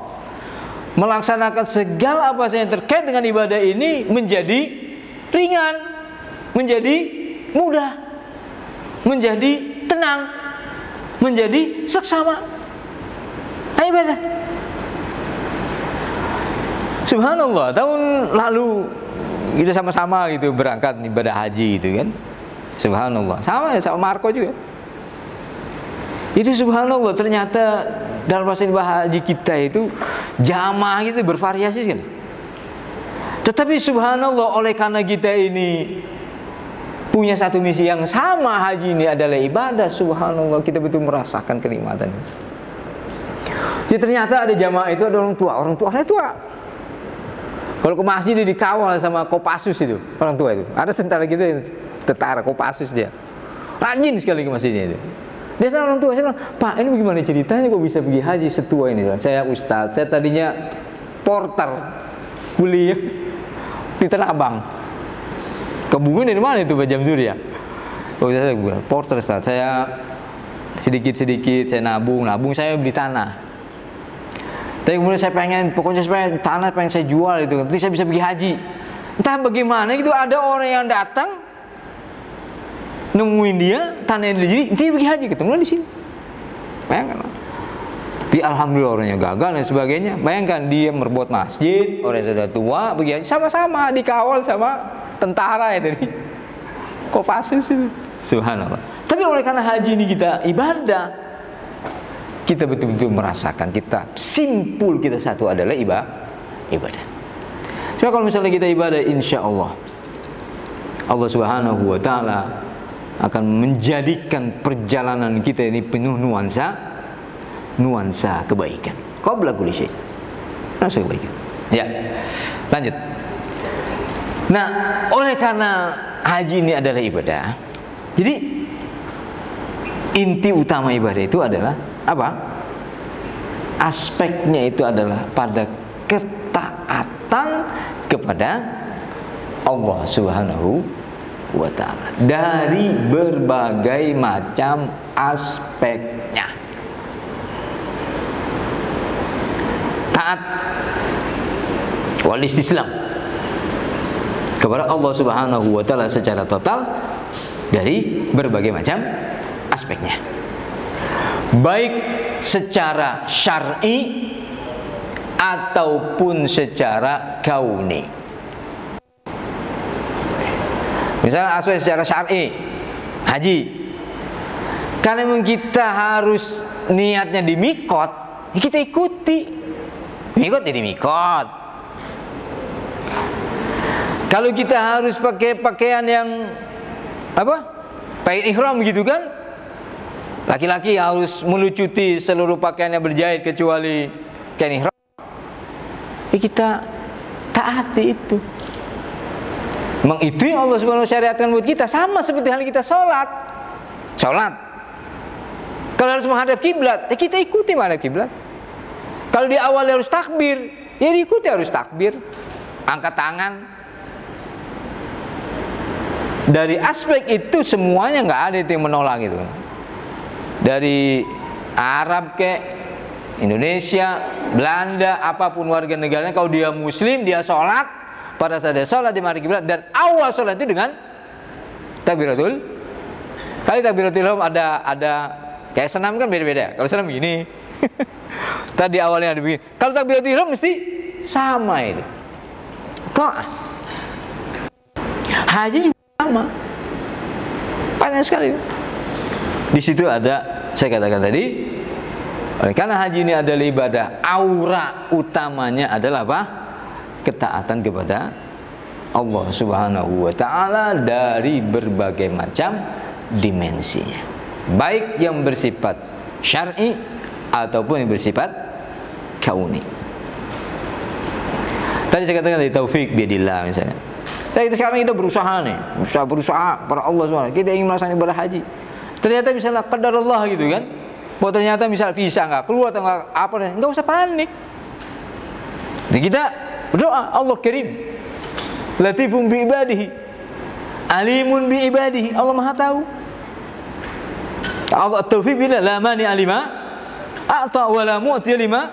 [SPEAKER 1] melaksanakan segala apa saja yang terkait dengan ibadah ini menjadi ringan, menjadi mudah, menjadi tenang, menjadi seksama. Nah, ibadah. Subhanallah, tahun lalu kita sama-sama gitu berangkat ibadah haji gitu kan. Subhanallah, sama ya sama Marco juga. Itu subhanallah, ternyata dalam masa ibadah haji kita itu jamaah itu bervariasi kan. Tetapi subhanallah, oleh karena kita ini punya satu misi yang sama, haji ini adalah ibadah, subhanallah, kita betul merasakan kenikmatan. Jadi ternyata ada jamaah itu ada orang tua. Kalau ke masjid dikawal sama Kopassus itu, orang tua itu. Ada tentara kita yang tentara Kopassus dia. Rajin sekali ke masjidnya itu. Dia orang tua, saya bilang, "Pak, ini bagaimana ceritanya kok bisa pergi haji setua ini?" Saya ustadz, saya tadinya porter kuliah di Tanah Abang. Kebungan dari mana itu Pak Jamsuri ya? Oh, saya bilang, porter ustadz. Saya sedikit-sedikit saya nabung saya beli tanah. Tapi kemudian saya pengen tanah pengen saya jual itu, nanti saya bisa pergi haji. Entah bagaimana itu ada orang yang datang nemuin dia tanah yang dia pergi haji, ketemu di sini. Bayangkan. Tapi alhamdulillah orangnya gagal dan sebagainya. Bayangkan dia berbuat masjid, orang sudah tua pergi haji, sama-sama dikawal sama tentara ya dari Kopassus itu. Subhanallah. Tapi oleh karena haji ini kita ibadah, kita betul-betul merasakan, kita simpul kita satu adalah ibadah. Cuma kalau misalnya kita ibadah, insya Allah Allah Subhanahu wa taala akan menjadikan perjalanan kita ini penuh nuansa kebaikan. Qabla kulli syai. Nuansa kebaikan. Ya. Lanjut. Nah, oleh karena haji ini adalah ibadah, jadi inti utama ibadah itu adalah apa? Aspeknya itu adalah pada ketaatan kepada Allah Subhanahu wa ta'ala dari berbagai macam aspeknya. Taat wal istislam kepada Allah Subhanahu wa ta'ala secara total dari berbagai macam aspeknya, baik secara syar'i ataupun secara kauni. Misalnya aspek secara syar'i haji, karena memang kita harus niatnya di mikot, kita ikuti mikot jadi mikot. Kalau kita harus pakai pakaian yang apa? Pakaian ihram gitu kan? Laki-laki harus melucuti seluruh pakaian yang berjahit kecuali kain ihram. Kita taati itu. Memang itu yang Allah Subhanahu wa taala syariatkan buat kita, sama seperti halnya kita sholat. Kalau harus menghadap kiblat, kita ikuti menghadap kiblat. Kalau di awal harus takbir, ya diikuti harus takbir. Angkat tangan. Dari aspek itu semuanya nggak ada itu yang menolak itu. Dari Arab ke Indonesia, Belanda, apapun warga negaranya, kalau dia Muslim, dia sholat, pada saat dia sholat di menghadap kiblat, dan awal sholat itu dengan takbiratul. Kali takbiratul ihram ada kayak senam kan beda-beda. Kalau senam begini, tadi awalnya ada begini. Kalau takbiratul ihram mesti sama itu. Kok haji juga sama, banyak sekali. Di situ ada, saya katakan tadi, karena haji ini adalah ibadah, aura utamanya adalah apa? Ketaatan kepada Allah Subhanahu wa taala dari berbagai macam dimensinya, baik yang bersifat syar'i ataupun yang bersifat kauni. Tadi saya katakan dari taufik biadillah misalnya. Sekarang kita berusaha nih, berusaha para Allah SWT. Kita ingin melaksanakan ibadah haji. Ternyata misalnya qadarullah gitu kan. Bahwa ternyata misal visa nggak keluar atau nggak apa, nggak usah panik. Jadi kita berdoa, Allah Karim, Latifun bi ibadihi, Alimun bi ibadihi. Allah Maha tahu. Allah taufik bila la mani alima, a'ta wa la mu'ti lima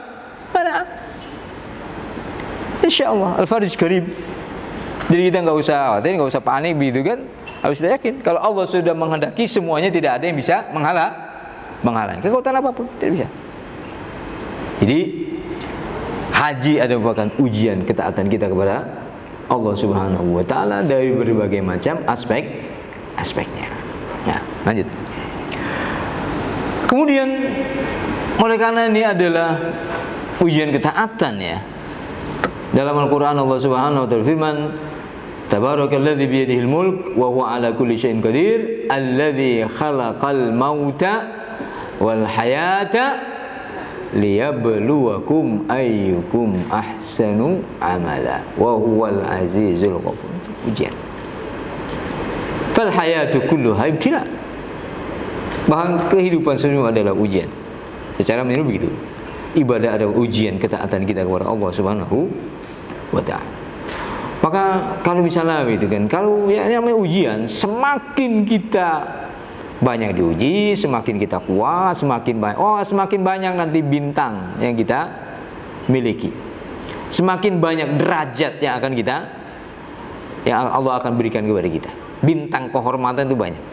[SPEAKER 1] mana. Insyaallah Al-Farij Karim. Jadi kita nggak usah khawatir, nggak usah panik gitu kan. Harus yakin kalau Allah sudah menghendaki, semuanya tidak ada yang bisa menghalangi kekuatan apapun, tidak bisa. Jadi haji adalah merupakan ujian ketaatan kita kepada Allah Subhanahu wa taala dari berbagai macam aspeknya. Ya, lanjut. Kemudian oleh karena ini adalah ujian ketaatan ya. Dalam Al-Qur'an Allah Subhanahu wa taala firman, Tabarakalladzi biyadihil mulk wa huwa ala kulli syai'in qadir, alladzi khalaqal mauta wal hayata liyabluwakum ayyukum ahsanu amala wa huwal azizul ghafur. Ujian. Fal hayatu kulluha ibtila. Bahkan kehidupan semua adalah ujian. Secara menyeluruh begitu. Ibadah adalah ujian ketaatan kita kepada Allah Subhanahu wa taala. Maka kalau misalnya gitu kan, kalau yang namanya ujian, semakin kita banyak diuji, semakin kita kuat, semakin banyak nanti bintang yang kita miliki, semakin banyak derajat yang Allah akan berikan kepada kita. Bintang kehormatan itu banyak.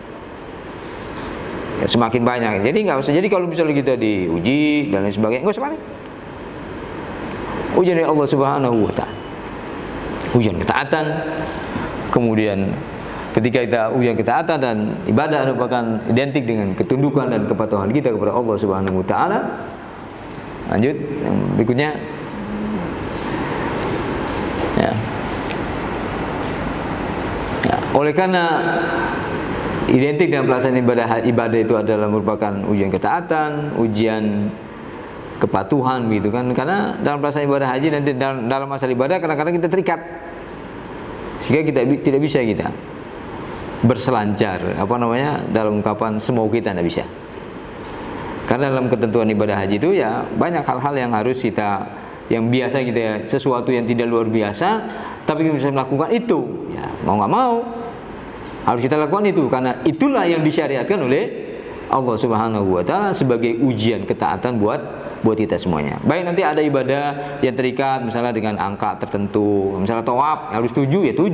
[SPEAKER 1] Ya, semakin banyak. Jadi nggak usah. Jadi kalau misalnya kita diuji dan lain sebagainya, nggak usah panik. Ujian dari Allah Subhanahu wa taala. Ujian ketaatan, kemudian ketika kita ujian ketaatan dan ibadah merupakan identik dengan ketundukan dan kepatuhan kita kepada Allah Subhanahu wa taala. Lanjut yang berikutnya. Ya. Ya, oleh karena identik dengan pelaksanaan ibadah itu adalah merupakan ujian ketaatan, ujian kepatuhan gitu kan, karena dalam pelaksanaan ibadah haji nanti dalam masalah ibadah kadang-kadang kita terikat sehingga kita tidak bisa kita berselancar dalam ungkapan semau kita, tidak bisa, karena dalam ketentuan ibadah haji itu ya banyak hal-hal yang harus kita, yang biasa kita sesuatu yang tidak luar biasa tapi kita bisa melakukan itu ya mau nggak mau harus kita lakukan itu, karena itulah yang disyariatkan oleh Allah Subhanahu wa taala sebagai ujian ketaatan buat kita semuanya. Baik nanti ada ibadah yang terikat misalnya dengan angka tertentu, misalnya tawaf harus 7 ya 7,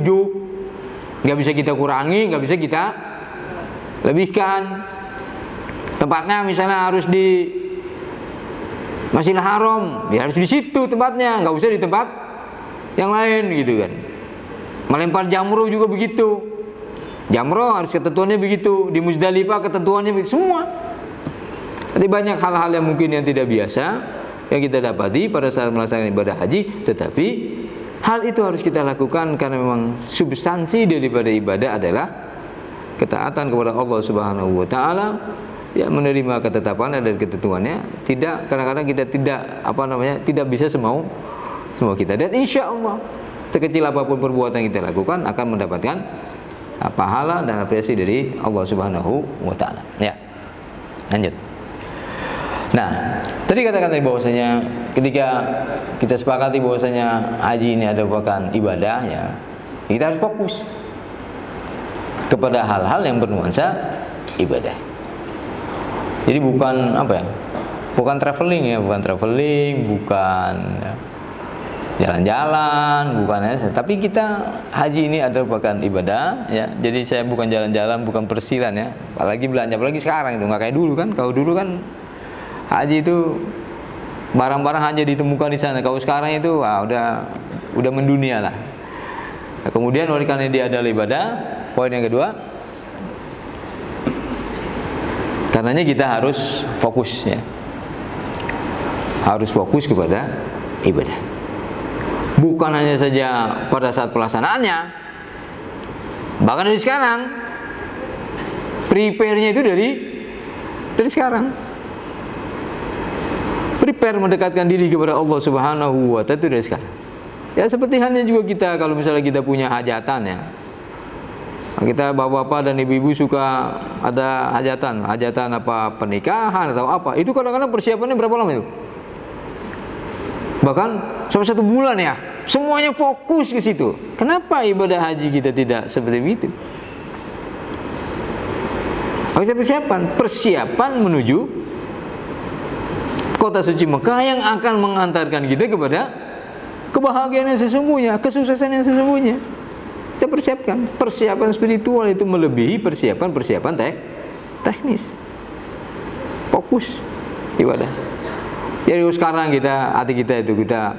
[SPEAKER 1] nggak bisa kita kurangi, nggak bisa kita lebihkan. Tempatnya misalnya harus di Masjidil Haram, ya harus di situ tempatnya, nggak usah di tempat yang lain gitu kan. Melempar jamroh juga begitu, jamroh harus ketentuannya begitu, di Muzdalifah ketentuannya begitu, semua. Jadi banyak hal-hal yang mungkin yang tidak biasa yang kita dapati pada saat melaksanakan ibadah haji, tetapi hal itu harus kita lakukan karena memang substansi daripada ibadah adalah ketaatan kepada Allah Subhanahu wa taala, ya menerima ketetapan dan ketentuannya. Tidak, kadang-kadang kita tidak bisa semau kita, dan insya Allah sekecil apapun perbuatan yang kita lakukan akan mendapatkan pahala dan apresiasi dari Allah Subhanahu wa taala. Ya. Lanjut. Nah, tadi kata-kata bahwasanya ketika kita sepakati bahwasanya haji ini ada merupakan ibadah ya, kita harus fokus kepada hal-hal yang bernuansa ibadah. Jadi bukan bukan traveling, bukan jalan-jalan, tapi kita haji ini ada merupakan ibadah ya. Jadi saya bukan jalan-jalan, bukan persilan ya. Apalagi belanja, apalagi sekarang itu nggak kayak dulu kan. Kalau dulu kan haji itu barang-barang hanya ditemukan di sana. Kalau sekarang itu udah mendunia lah. Nah, kemudian oleh karena dia adalah ibadah, poin yang kedua, karenanya kita harus fokus ya. Harus fokus kepada ibadah. Bukan hanya saja pada saat pelaksanaannya, bahkan dari sekarang. Prepare-nya itu dari sekarang. Prepare mendekatkan diri kepada Allah Subhanahu wa Ta'ala itu dari sekarang. Ya seperti halnya juga kita kalau misalnya kita punya hajatan ya. Kita bapak-bapak dan ibu-ibu suka ada hajatan apa pernikahan atau apa. Itu kadang-kadang persiapannya berapa lama itu? Bahkan sampai 1 bulan ya. Semuanya fokus ke situ. Kenapa ibadah haji kita tidak seperti itu? Persiapan menuju kota suci Mekah yang akan mengantarkan kita kepada kebahagiaan yang sesungguhnya, kesuksesan yang sesungguhnya. Kita persiapkan. Persiapan spiritual itu melebihi persiapan teknis. Fokus ibadah. Jadi sekarang hati kita itu kita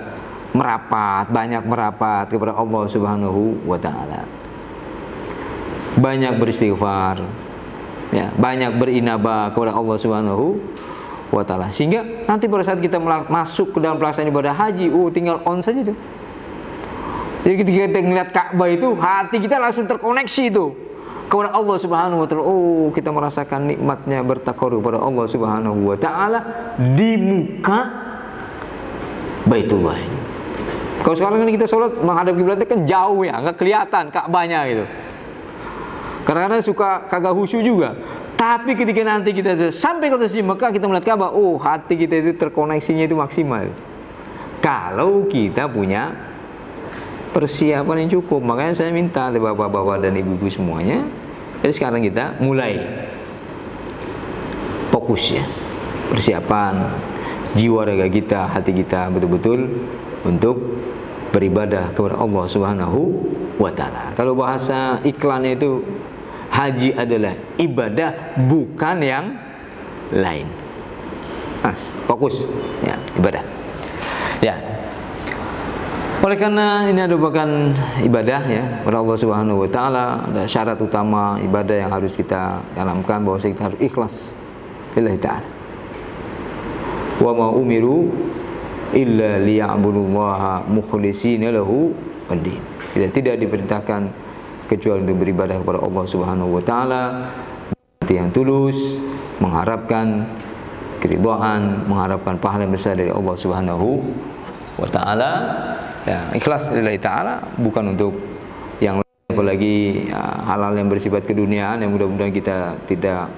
[SPEAKER 1] banyak merapat kepada Allah Subhanahu wa Ta'ala. Banyak beristighfar, ya, banyak berinabah kepada Allah Subhanahu wa Ta'ala, sehingga nanti pada saat kita masuk ke dalam pelaksanaan ibadah haji, tinggal on saja tuh. Jadi ketika kita melihat Ka'bah itu, hati kita langsung terkoneksi itu kepada Allah Subhanahu wa Ta'ala. Kita merasakan nikmatnya bertakarub kepada Allah Subhanahu wa Ta'ala di muka Baitullah ini. Kalau sekarang ini kita sholat menghadap kiblatnya kan jauh ya, nggak kelihatan Ka'bahnya gitu. Karena suka kagak khusyuk juga. Tapi ketika nanti kita sampai ke kota suci Mekah, kita melihat Ka'bah, hati kita itu terkoneksinya itu maksimal. Kalau kita punya persiapan yang cukup. Makanya saya minta dari bapak-bapak dan ibu-ibu semuanya, jadi sekarang kita mulai fokus ya, persiapan jiwa raga kita, hati kita betul-betul untuk beribadah kepada Allah Subhanahu wa Ta'ala. Kalau bahasa iklannya itu, haji adalah ibadah bukan yang lain. Fokus ya, ibadah. Ya. Oleh karena ini merupakan ibadah ya kepada Allah Subhanahu wa Ta'ala, ada syarat utama ibadah yang harus kita tanamkan, bahwa kita harus ikhlas lillahi ta'ala. Wa ma umiru illa liya'budullaha mukhlishina lahu ad-din. Tidak diperintahkan kecuali untuk beribadah kepada Allah Subhanahu wa Ta'ala yang tulus, mengharapkan keridhaan, mengharapkan pahala besar dari Allah Subhanahu wa Ta'ala. Ya, ikhlas lillahi ta'ala, bukan untuk yang lain, apalagi hal-hal yang bersifat keduniaan yang mudah-mudahan kita tidak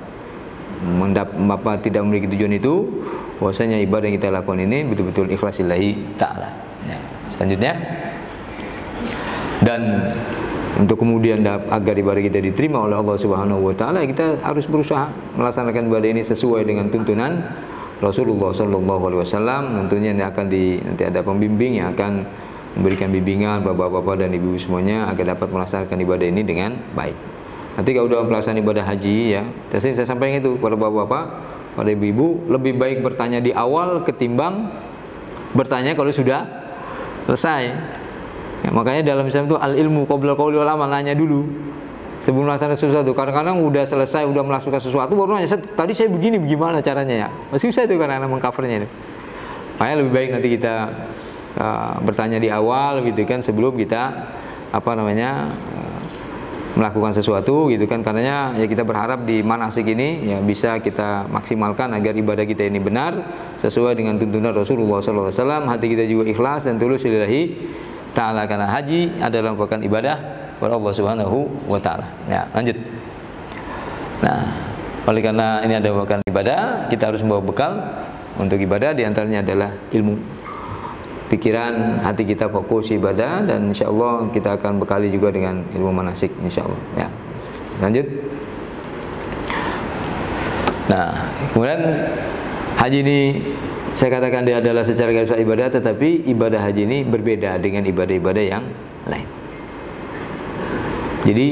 [SPEAKER 1] memiliki tujuan itu. Bahwasanya ibadah yang kita lakukan ini betul-betul ikhlas lillahi ta'ala. Ya, selanjutnya, dan untuk kemudian agar ibadah kita diterima oleh Allah Subhanahu wa Ta'ala, kita harus berusaha melaksanakan ibadah ini sesuai dengan tuntunan Rasulullah Sallallahu Alaihi Wasallam. Tentunya nanti ada pembimbing yang akan memberikan bimbingan bapak-bapak dan ibu semuanya agar dapat melaksanakan ibadah ini dengan baik. Nanti kalau dalam pelaksanaan ibadah haji ya, saya sampaikan itu kepada bapak-bapak, pada ibu-ibu, lebih baik bertanya di awal ketimbang bertanya kalau sudah selesai. Ya, makanya dalam Islam itu al-ilmu qabla qauli wal amal, nanya dulu sebelum melaksanakan sesuatu. Kadang-kadang udah selesai, udah melaksanakan sesuatu baru nanya, tadi saya begini, bagaimana caranya ya? Masih susah itu karena mengcovernya itu. Makanya lebih baik nanti kita bertanya di awal gitu kan, sebelum kita melakukan sesuatu gitu kan. Karenanya ya kita berharap di manasik ini ya bisa kita maksimalkan agar ibadah kita ini benar sesuai dengan tuntunan Rasulullah SAW. Hati kita juga ikhlas dan tulus lillahi ta'ala, karena haji adalah merupakan ibadah kepada Allah Subhanahu wa Ta'ala. Ya, lanjut. Nah, oleh karena ini adalah merupakan ibadah, kita harus membawa bekal untuk ibadah. Di antaranya adalah ilmu, pikiran, hati kita fokus ibadah, dan insya Allah kita akan bekali juga dengan ilmu manasik insya Allah. Ya, lanjut. Nah, kemudian haji ini saya katakan dia adalah secara garis besar ibadah, tetapi ibadah haji ini berbeda dengan ibadah-ibadah yang lain. Jadi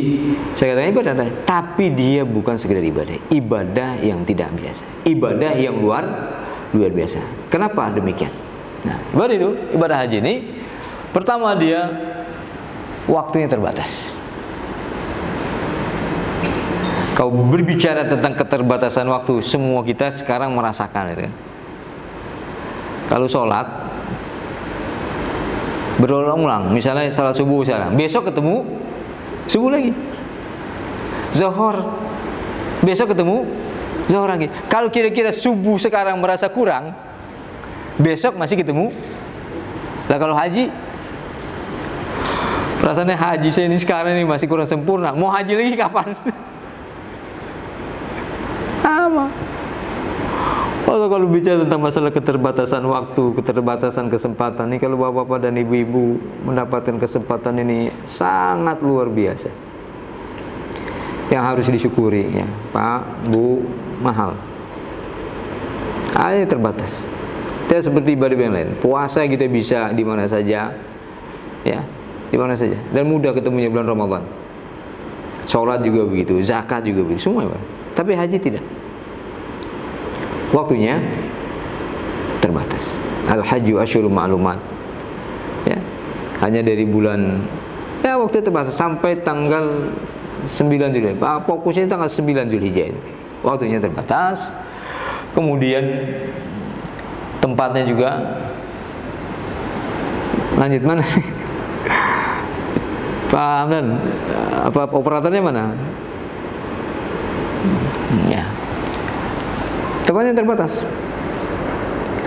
[SPEAKER 1] saya katakan ibadah, tapi dia bukan sekedar ibadah yang tidak biasa, ibadah yang luar biasa. Kenapa demikian? Nah, ibadah haji ini pertama dia waktunya terbatas. Kau berbicara tentang keterbatasan waktu, semua kita sekarang merasakan itu. Kalau sholat berulang-ulang. Misalnya salat subuh sekarang, besok ketemu subuh lagi. Zuhur, besok ketemu zuhur lagi. Kalau kira-kira subuh sekarang merasa kurang, besok masih ketemu. Lah kalau haji, perasaannya haji saya ini sekarang ini masih kurang sempurna. Mau haji lagi kapan? Apa? Kalau bicara tentang masalah keterbatasan waktu, keterbatasan kesempatan ini, kalau bapak-bapak dan ibu-ibu mendapatkan kesempatan ini sangat luar biasa, yang harus disyukuri ya, Pak, Bu, mahal. Hanya terbatas. Tidak seperti ibadah yang lain. Puasa kita bisa di mana saja, ya, di mana saja, dan mudah ketemunya bulan Ramadan. Sholat juga begitu, zakat juga begitu, semua Pak. Tapi haji tidak. Waktunya terbatas. Al-Hajju asyhurun ma'lumat. Ya. Hanya dari bulan, ya waktu terbatas sampai tanggal 9 Zulhijjah. Fokusnya tanggal 9 Zulhijjah. Waktunya terbatas. Kemudian tempatnya juga. Lanjut mana? Pak Hamdan, apa operatornya mana? Ya. Tempatnya terbatas.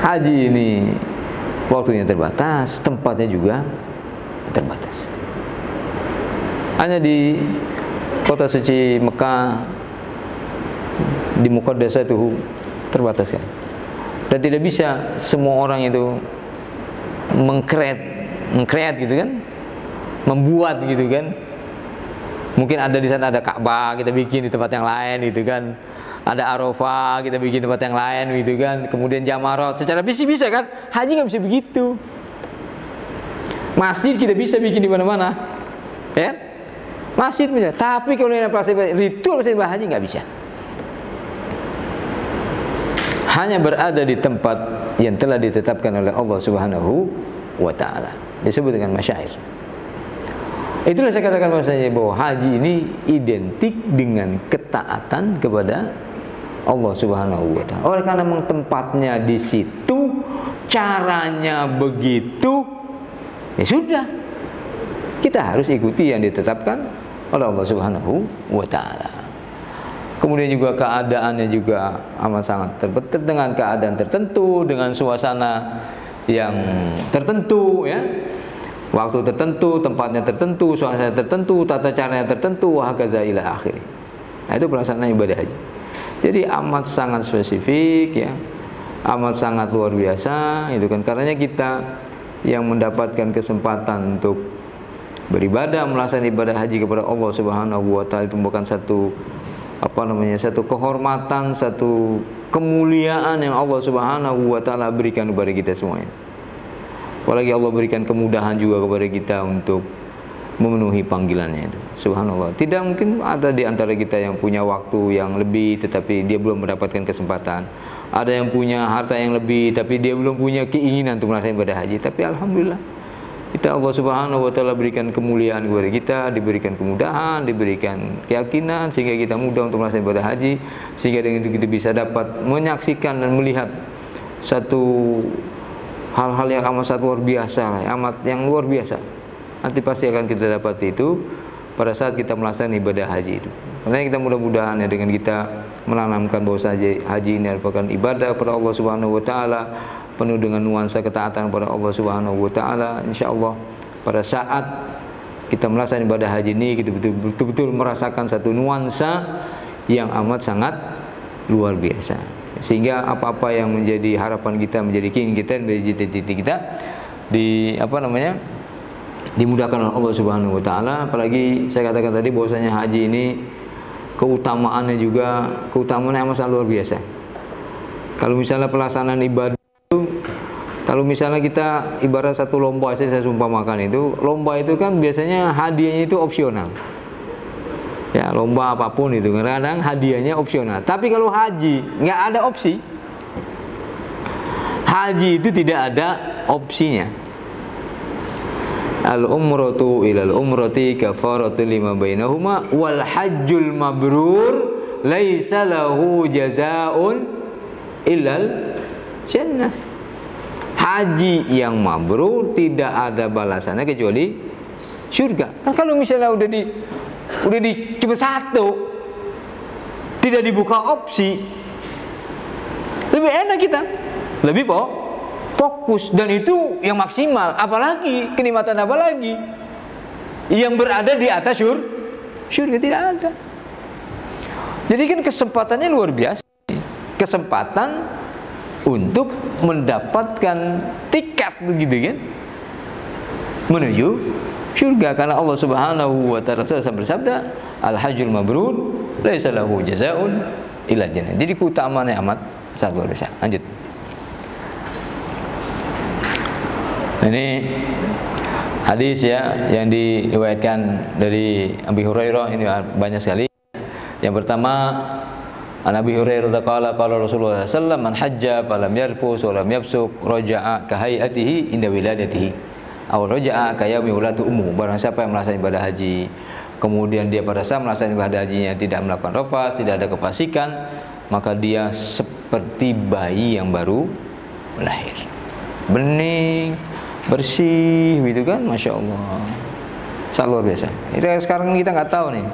[SPEAKER 1] Haji ini waktunya terbatas, tempatnya juga terbatas. Hanya di kota suci Mekah, di Muqaddasah itu terbatas kan. Dan tidak bisa semua orang itu mengkreat gitu kan, membuat gitu kan. Mungkin ada di sana ada Ka'bah, kita bikin di tempat yang lain gitu kan. Ada Arafah, kita bikin tempat yang lain gitu kan. Kemudian Jamarat, secara bisa kan. Haji nggak bisa begitu. Masjid kita bisa bikin di mana-mana, ya? Masjid punya. Tapi kalau yang plastik ritual haji nggak bisa. Hanya berada di tempat yang telah ditetapkan oleh Allah Subhanahu wa Ta'ala. Disebut dengan masyair. Itulah saya katakan bahwasanya bahwa haji ini identik dengan ketaatan kepada Allah Subhanahu wa Ta'ala. Oleh karena memang tempatnya di situ, caranya begitu, ya sudah. Kita harus ikuti yang ditetapkan oleh Allah Subhanahu wa Ta'ala. Kemudian juga keadaannya juga amat sangat terbetul dengan keadaan tertentu, dengan suasana yang tertentu, ya. Waktu tertentu, tempatnya tertentu, suasana tertentu, tata caranya tertentu, wa hakaza ila akhir. Nah, itu pelaksanaan ibadah haji. Jadi amat sangat spesifik, ya, amat sangat luar biasa, itu kan. Karenanya kita yang mendapatkan kesempatan untuk beribadah, melaksanakan ibadah haji kepada Allah Subhanahu wa Ta'ala, itu bukan satu satu kehormatan, satu kemuliaan yang Allah Subhanahu wa Ta'ala berikan kepada kita semuanya. Apalagi Allah berikan kemudahan juga kepada kita untuk memenuhi panggilannya itu. Subhanallah. Tidak mungkin ada di antara kita yang punya waktu yang lebih tetapi dia belum mendapatkan kesempatan. Ada yang punya harta yang lebih tapi dia belum punya keinginan untuk melaksanakan ibadah haji. Tapi alhamdulillah kita Allah Subhanahu wa Ta'ala berikan kemuliaan kepada kita, diberikan kemudahan, diberikan keyakinan sehingga kita mudah untuk melaksanakan ibadah haji, sehingga dengan itu kita bisa dapat menyaksikan dan melihat satu hal-hal yang amat luar biasa, yang luar biasa. Nanti pasti akan kita dapat itu pada saat kita melaksanakan ibadah haji itu. Karena kita mudah-mudahan ya dengan kita menanamkan bahwa haji ini merupakan ibadah kepada Allah Subhanahu wa Ta'ala, penuh dengan nuansa ketaatan kepada Allah Subhanahu wa Ta'ala. Insyaallah pada saat kita melaksanakan ibadah haji ini kita betul-betul merasakan satu nuansa yang amat sangat luar biasa. Sehingga apa-apa yang menjadi harapan kita, menjadi keinginan kita, menjadi cita-cita kita dimudahkan oleh Allah Subhanahu wa Ta'ala. Apalagi saya katakan tadi bahwasanya haji ini keutamaannya amat sangat luar biasa. Kalau misalnya pelaksanaan ibadah itu, kalau misalnya kita ibarat satu lomba, saya umpamakan itu, lomba itu kan biasanya hadiahnya itu opsional. Ya, lomba apapun itu kadang-kadang hadiahnya opsional. Tapi kalau haji nggak ada opsi. Haji itu tidak ada opsinya. Al-umratu ilal umrati kafaratu lima bainahuma wal hajjul mabrur laisa lahu jazaa'un illal jannah. haji yang mabrur tidak ada balasannya kecuali surga. Kan kalau misalnya udah di cuma satu, tidak dibuka opsi, lebih enak kita, lebih fokus, dan itu yang maksimal. Apalagi kenikmatan apalagi yang berada di atas surga tidak ada. Jadi kan kesempatannya luar biasa, kesempatan untuk mendapatkan tiket begitu kan menuju surga, karena Allah Subhanahu wa taala bersabda, al-hajjul mabrur laisa lahu jazaa'un illa jannah. Jadi keutamaannya amat sangat luar biasa. Lanjut. Ini hadis ya yang diriwayatkan dari Abi Hurairah, ini banyak sekali. Yang pertama, An Abi Hurairah qala Rasulullah sallallahu alaihi wasallam, man hajja falam yarfus wa lam yafsuq raja'a ka hayatihi inda wiladatihi aw raja'a ka yaumi wulatu ummu. Barang siapa yang melaksanakan ibadah haji, kemudian dia pada saat melaksanakan ibadah hajinya tidak melakukan rafas, tidak ada kefasikan, maka dia seperti bayi yang baru lahir, bening, bersih gitu kan, masya Allah, sangat luar biasa. Itu sekarang kita nggak tahu nih.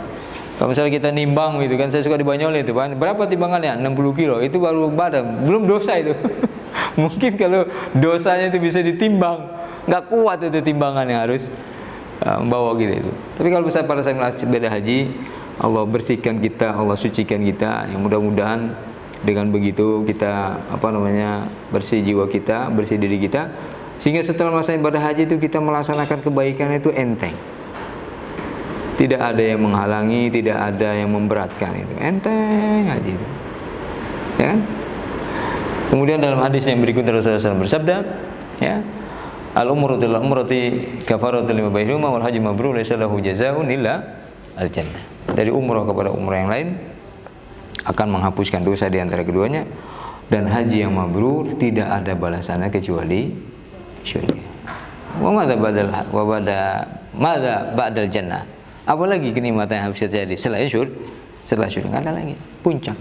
[SPEAKER 1] Kalau misalnya kita nimbang gitu kan, saya suka di Banyuwangi itu kan, berapa timbangannya? 60 kilo, itu baru badan, belum dosa itu. Mungkin kalau dosanya itu bisa ditimbang, nggak kuat itu timbangan yang harus membawa gitu itu. Tapi kalau misalnya pada saat melaksanakan ibadah haji, Allah bersihkan kita, Allah sucikan kita, yang mudah-mudahan dengan begitu kita bersih jiwa kita, bersih diri kita, sehingga setelah melaksanakan ibadah haji itu kita melaksanakan kebaikan itu enteng. Tidak ada yang menghalangi, tidak ada yang memberatkan, itu enteng aja itu. Ya kan? Kemudian dalam hadis yang berikutnya Rasulullah SAW bersabda, ya, al-umratu ila umrati kafaratul lima bainahuma wal haji mabrur laisa lahu jazaa'un illa al-jannah. Dari umrah kepada umrah yang lain akan menghapuskan dosa di antara keduanya, dan haji yang mabrur tidak ada balasannya kecuali syurga. Wa madza ba'dal jannah? Apalagi kenikmatan yang harus terjadi selain setelah syurga? Nggak ada lagi. Puncak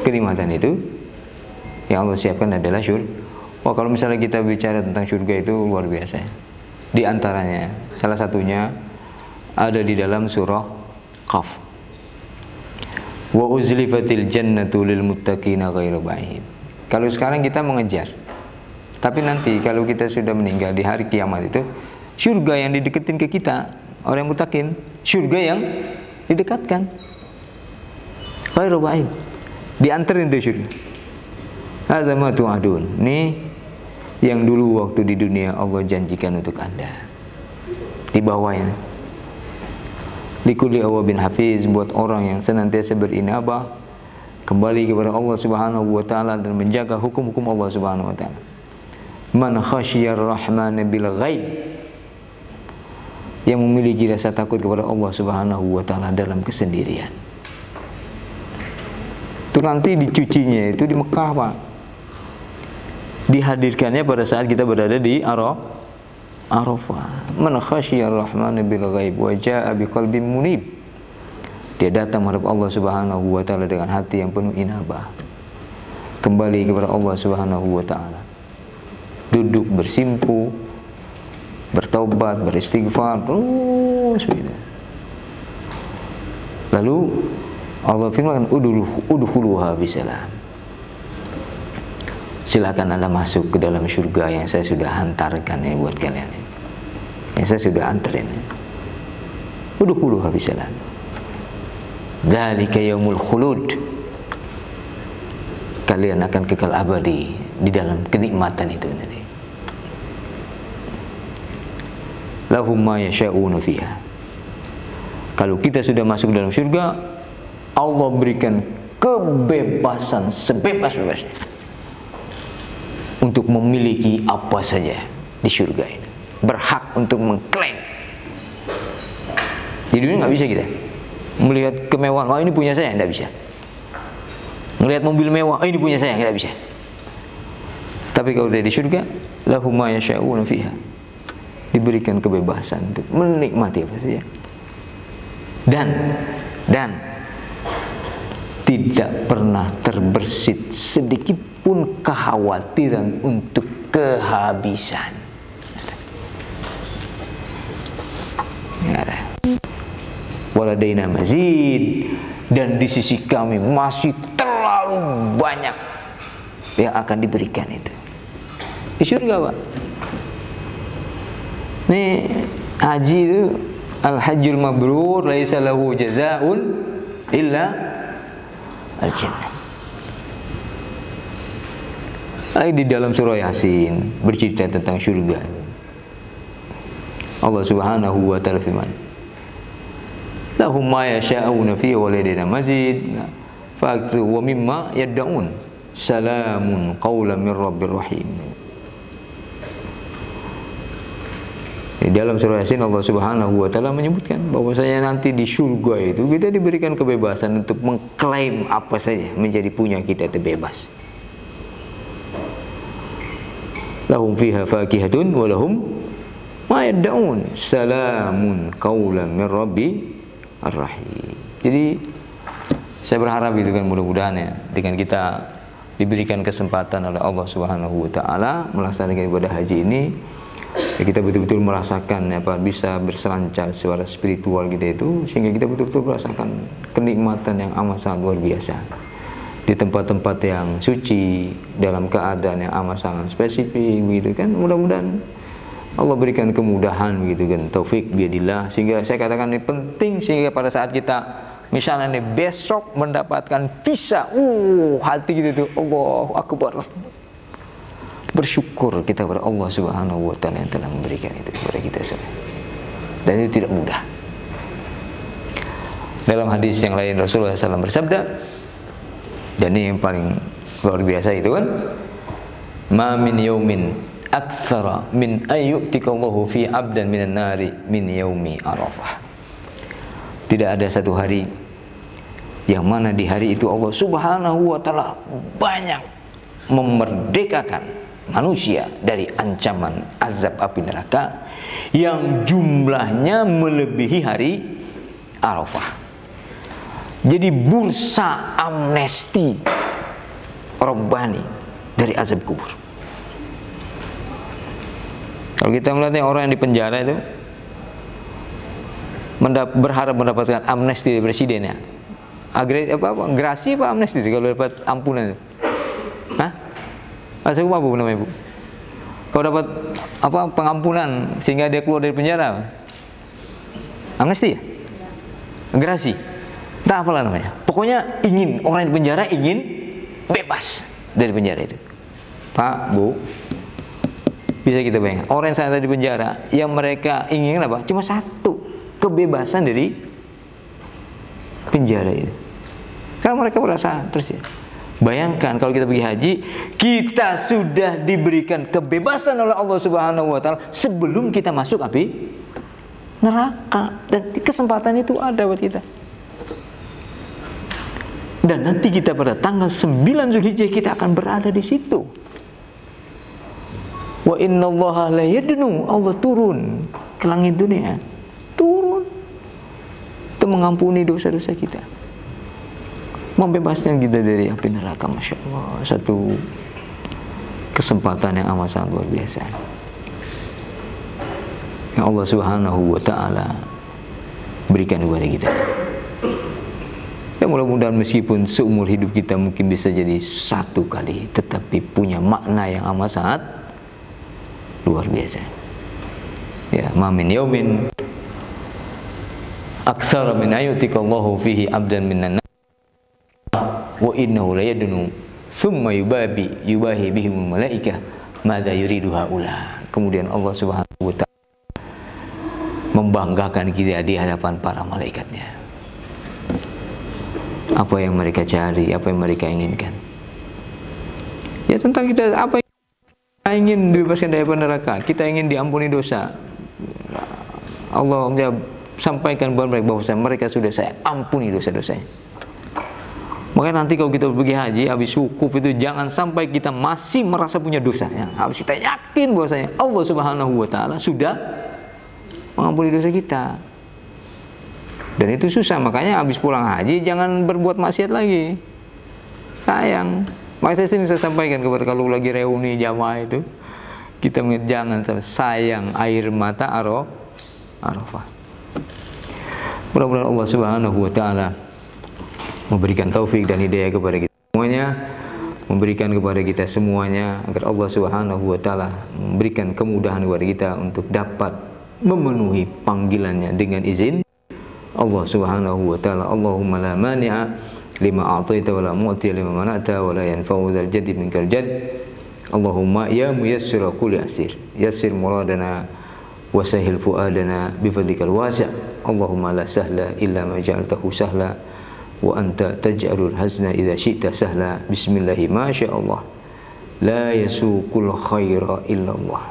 [SPEAKER 1] kenikmatan itu yang Allah siapkan adalah syurga. Wah, kalau misalnya kita bicara tentang surga itu luar biasa. Di antaranya, salah satunya ada di dalam surah Qaf. Wa uzlifatil jannatu lil muttaqina ghairu ba'id. Kalau sekarang kita mengejar, tapi nanti kalau kita sudah meninggal di hari kiamat itu, surga yang dideketin ke kita, orang yang muttaqin, surga yang didekatkan. Ghairu ba'id. Dianterin itu surga. Hadza ma tu'adun. Nih yang dulu waktu di dunia Allah janjikan untuk Anda. Di bawahnya likulli awabin hafiz, buat orang yang senantiasa berinabah kembali kepada Allah Subhanahu wa taala dan menjaga hukum-hukum Allah Subhanahu wa taala. Man khasyiyar rahman bil ghaib, yang memiliki rasa takut kepada Allah Subhanahu wa taala dalam kesendirian. Itu nanti dicucinya itu di Mekah, Pak. Dihadirkannya pada saat kita berada di Arafah. Man khasyiyar rahman bil ghaib wa jaa'a biqalbin munib. Dia datang menghadap Allah Subhanahu wa taala dengan hati yang penuh inabah. Kembali kepada Allah Subhanahu wa taala. Duduk bersimpu, bertaubat, beristighfar terus gitu. Lalu Allah firman, udkhuluha bisalam. Silakan Anda masuk ke dalam surga yang saya sudah hantarkan ini buat kalian, yang saya sudah anterin. Udkhuluha bisalam. Dzalika yaumul khulud. Kalian akan kekal abadi di dalam kenikmatan itu nanti. Lahum ma yasha'una fiha. Kalau kita sudah masuk dalam surga, Allah berikan kebebasan sebebas-bebasnya untuk memiliki apa saja di surga ini. Berhak untuk mengklaim. Di dunia nggak bisa kita melihat kemewahan, oh ini punya saya, nggak bisa. Melihat mobil mewah, oh ini punya saya, nggak bisa. Tapi kalau di surga, lahum ma yasha'una fiha, diberikan kebebasan untuk menikmati apa saja. Dan tidak pernah terbersit sedikit pun kekhawatiran untuk kehabisan. Waladaina mazid, dan di sisi kami masih terlalu banyak yang akan diberikan itu di surga, Pak. Ini haji itu al-hajjul mabrur laisa lahu jazaa'un illa al-jannah. Di dalam surah Yasin bercerita tentang surga. Allah Subhanahu wa taala firman, lahum ma yasha'una fihi wa ladaina mazid fa'tu wa mimma yad'un salamun qaulan min rabbir rahim. Di dalam surah Yasin Allah Subhanahu wa taala menyebutkan bahwasanya nanti di surga itu kita diberikan kebebasan untuk mengklaim apa saja menjadi punya kita, terbebas. Lahum fiha fakihatun wa lahum ma yad'un salamun qaulan min rabbi ar-rahim. Jadi saya berharap itu kan, mudah-mudahan ya, dengan kita diberikan kesempatan oleh Allah Subhanahu wa taala melaksanakan ibadah haji ini, ya kita betul-betul merasakan apa bisa berselancar secara spiritual kita itu, sehingga kita betul-betul merasakan kenikmatan yang amat sangat luar biasa di tempat-tempat yang suci dalam keadaan yang amat sangat spesifik begitu kan. Mudah-mudahan Allah berikan kemudahan begitu kan, taufik biadillah, sehingga saya katakan ini penting, sehingga pada saat kita misalnya nih besok mendapatkan visa, hati kita tuh Allahu Akbar, bersyukur kita pada Allah Subhanahu wa taala yang telah memberikan itu kepada kita semua. Dan itu tidak mudah. Dalam hadis yang lain Rasulullah SAW bersabda, dan ini yang paling luar biasa itu kan, ma min yaumin aktsara min ayyutikallahu fi abdan minan nari min yaumi Arafah. Tidak ada satu hari yang mana di hari itu Allah Subhanahu wa taala banyak memerdekakan manusia dari ancaman azab api neraka yang jumlahnya melebihi hari Arafah. Jadi bursa amnesti Rabbani dari azab kubur. Kalau kita melihatnya orang yang di penjara itu berharap mendapatkan amnesti dari presidennya, grasi apa amnesti itu kalau dapat ampunan itu? Hah? Asal apa bu namanya bu? Kalau dapat apa pengampunan sehingga dia keluar dari penjara, amnesti ya? Grasi? Entah apalah namanya. Pokoknya ingin, orang di penjara ingin bebas dari penjara itu. Pak, Bu, bisa kita bayangkan orang yang saya tadi di penjara, yang mereka ingin apa? Cuma satu, kebebasan dari penjara itu. Kalau mereka merasa terus ya. Bayangkan kalau kita pergi haji, kita sudah diberikan kebebasan oleh Allah Subhanahu wa taala sebelum kita masuk api neraka, dan kesempatan itu ada buat kita. Dan nanti kita pada tanggal 9 Zulhijjah kita akan berada di situ. Wa innallaha la yadnu, Allah turun ke langit dunia, turun untuk mengampuni dosa-dosa kita, membebaskan kita dari api neraka. Masya Allah, satu kesempatan yang amat sangat luar biasa yang Allah Subhanahu wa taala berikan kepada kita. Ya mudah-mudahan meskipun seumur hidup kita mungkin bisa jadi satu kali, tetapi punya makna yang amat sangat luar biasa. Ya, ma min yaumin aktsara min ayyutikallahu fihi abdan minan nar wa innahu la yadnu thumma yubahi bihimul malaikah madza yuridu haula. Kemudian Allah Subhanahu wa taala membanggakan kita di hadapan para malaikatnya. Apa yang mereka cari, apa yang mereka inginkan. Ya tentang kita, apa yang kita ingin dibebaskan dari neraka, kita ingin diampuni dosa. Allah sampaikan kepada mereka bahwa mereka sudah saya ampuni dosa-dosanya. Makanya nanti kalau kita pergi haji, habis wukuf itu jangan sampai kita masih merasa punya dosa. Ya, harus kita yakin bahwasanya Allah Subhanahu wa taala sudah mengampuni dosa kita. Dan itu susah, makanya habis pulang haji jangan berbuat maksiat lagi. Sayang. Makanya saya sampaikan kepada kalau lagi reuni jamaah itu, Kita jangan sampai sayang air mata Arafah. Mudah-mudahan Allah Subhanahu wa taala memberikan taufik dan hidayah kepada kita semuanya, memberikan kepada kita semuanya agar Allah Subhanahu wa taala memberikan kemudahan kepada kita untuk dapat memenuhi panggilannya dengan izin Allah Subhanahu wa taala. Allahumma la mani'a lima a'taita wa la mu'tiya lima mana'ta wa la yanfa'u dzal jaddi minkal jadd. Allahumma ya muyassir kulli asir, yassir muradana wa sahhil fuadana bi fadlikal wasi'. Allahumma la sahla illa ma ja'altahu sahla wa anta taj'alul hazna idza syi'ta sahla. Bismillahi ma sya'allah la yasuqul khaira illa Allah.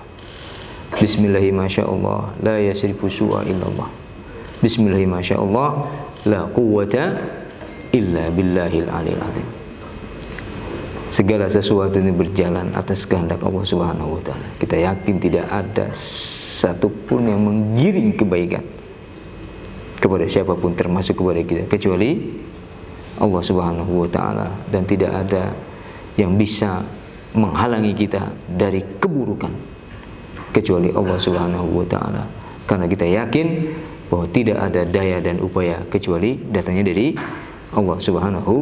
[SPEAKER 1] Bismillahi ma sya'allah la yasrifu su'a illa Allah. Bismillahi ma sya'allah la quwwata illa billahil aliyil azim. Segala sesuatu ini berjalan atas kehendak Allah Subhanahu wa taala. Kita yakin tidak ada satupun yang menggiring kebaikan kepada siapapun termasuk kepada kita kecuali Allah Subhanahu wa taala, dan tidak ada yang bisa menghalangi kita dari keburukan kecuali Allah Subhanahu wa taala. Karena kita yakin bahwa tidak ada daya dan upaya kecuali datangnya dari Allah Subhanahu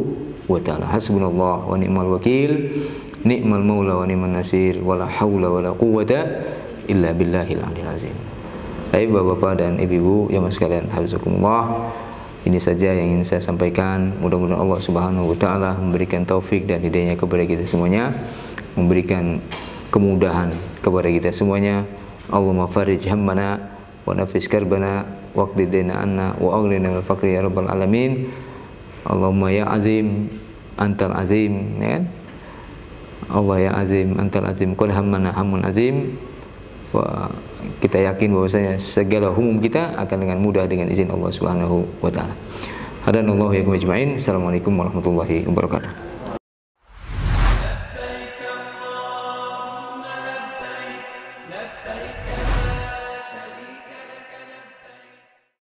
[SPEAKER 1] wa ta'ala. Hasbunallah wa ni'mal wakil, ni'mal maula wa ni'man nasir, wala haula wala quwwata illa billahil aliyil azim. Baik Bapak-bapak dan Ibu-ibu yang sekalian, hafizakumullah. Ini saja yang ingin saya sampaikan. Mudah-mudahan Allah Subhanahu wa ta'ala memberikan taufik dan hidayahnya kepada kita semuanya, memberikan kemudahan kepada kita semuanya. Allahumma farij hammana wa nafis karbana waqdi dina anna wa aghnina bil faqri ya rabbal alamin. Allahumma ya azim antal azim, ya kan? Allah ya azim antal azim, qul hammana hammun azim. Wah, kita yakin bahwasanya segala humum kita akan dengan mudah dengan izin Allah Subhanahu wa taala. Hadanallahu ya ajmain. Assalamualaikum warahmatullahi wabarakatuh.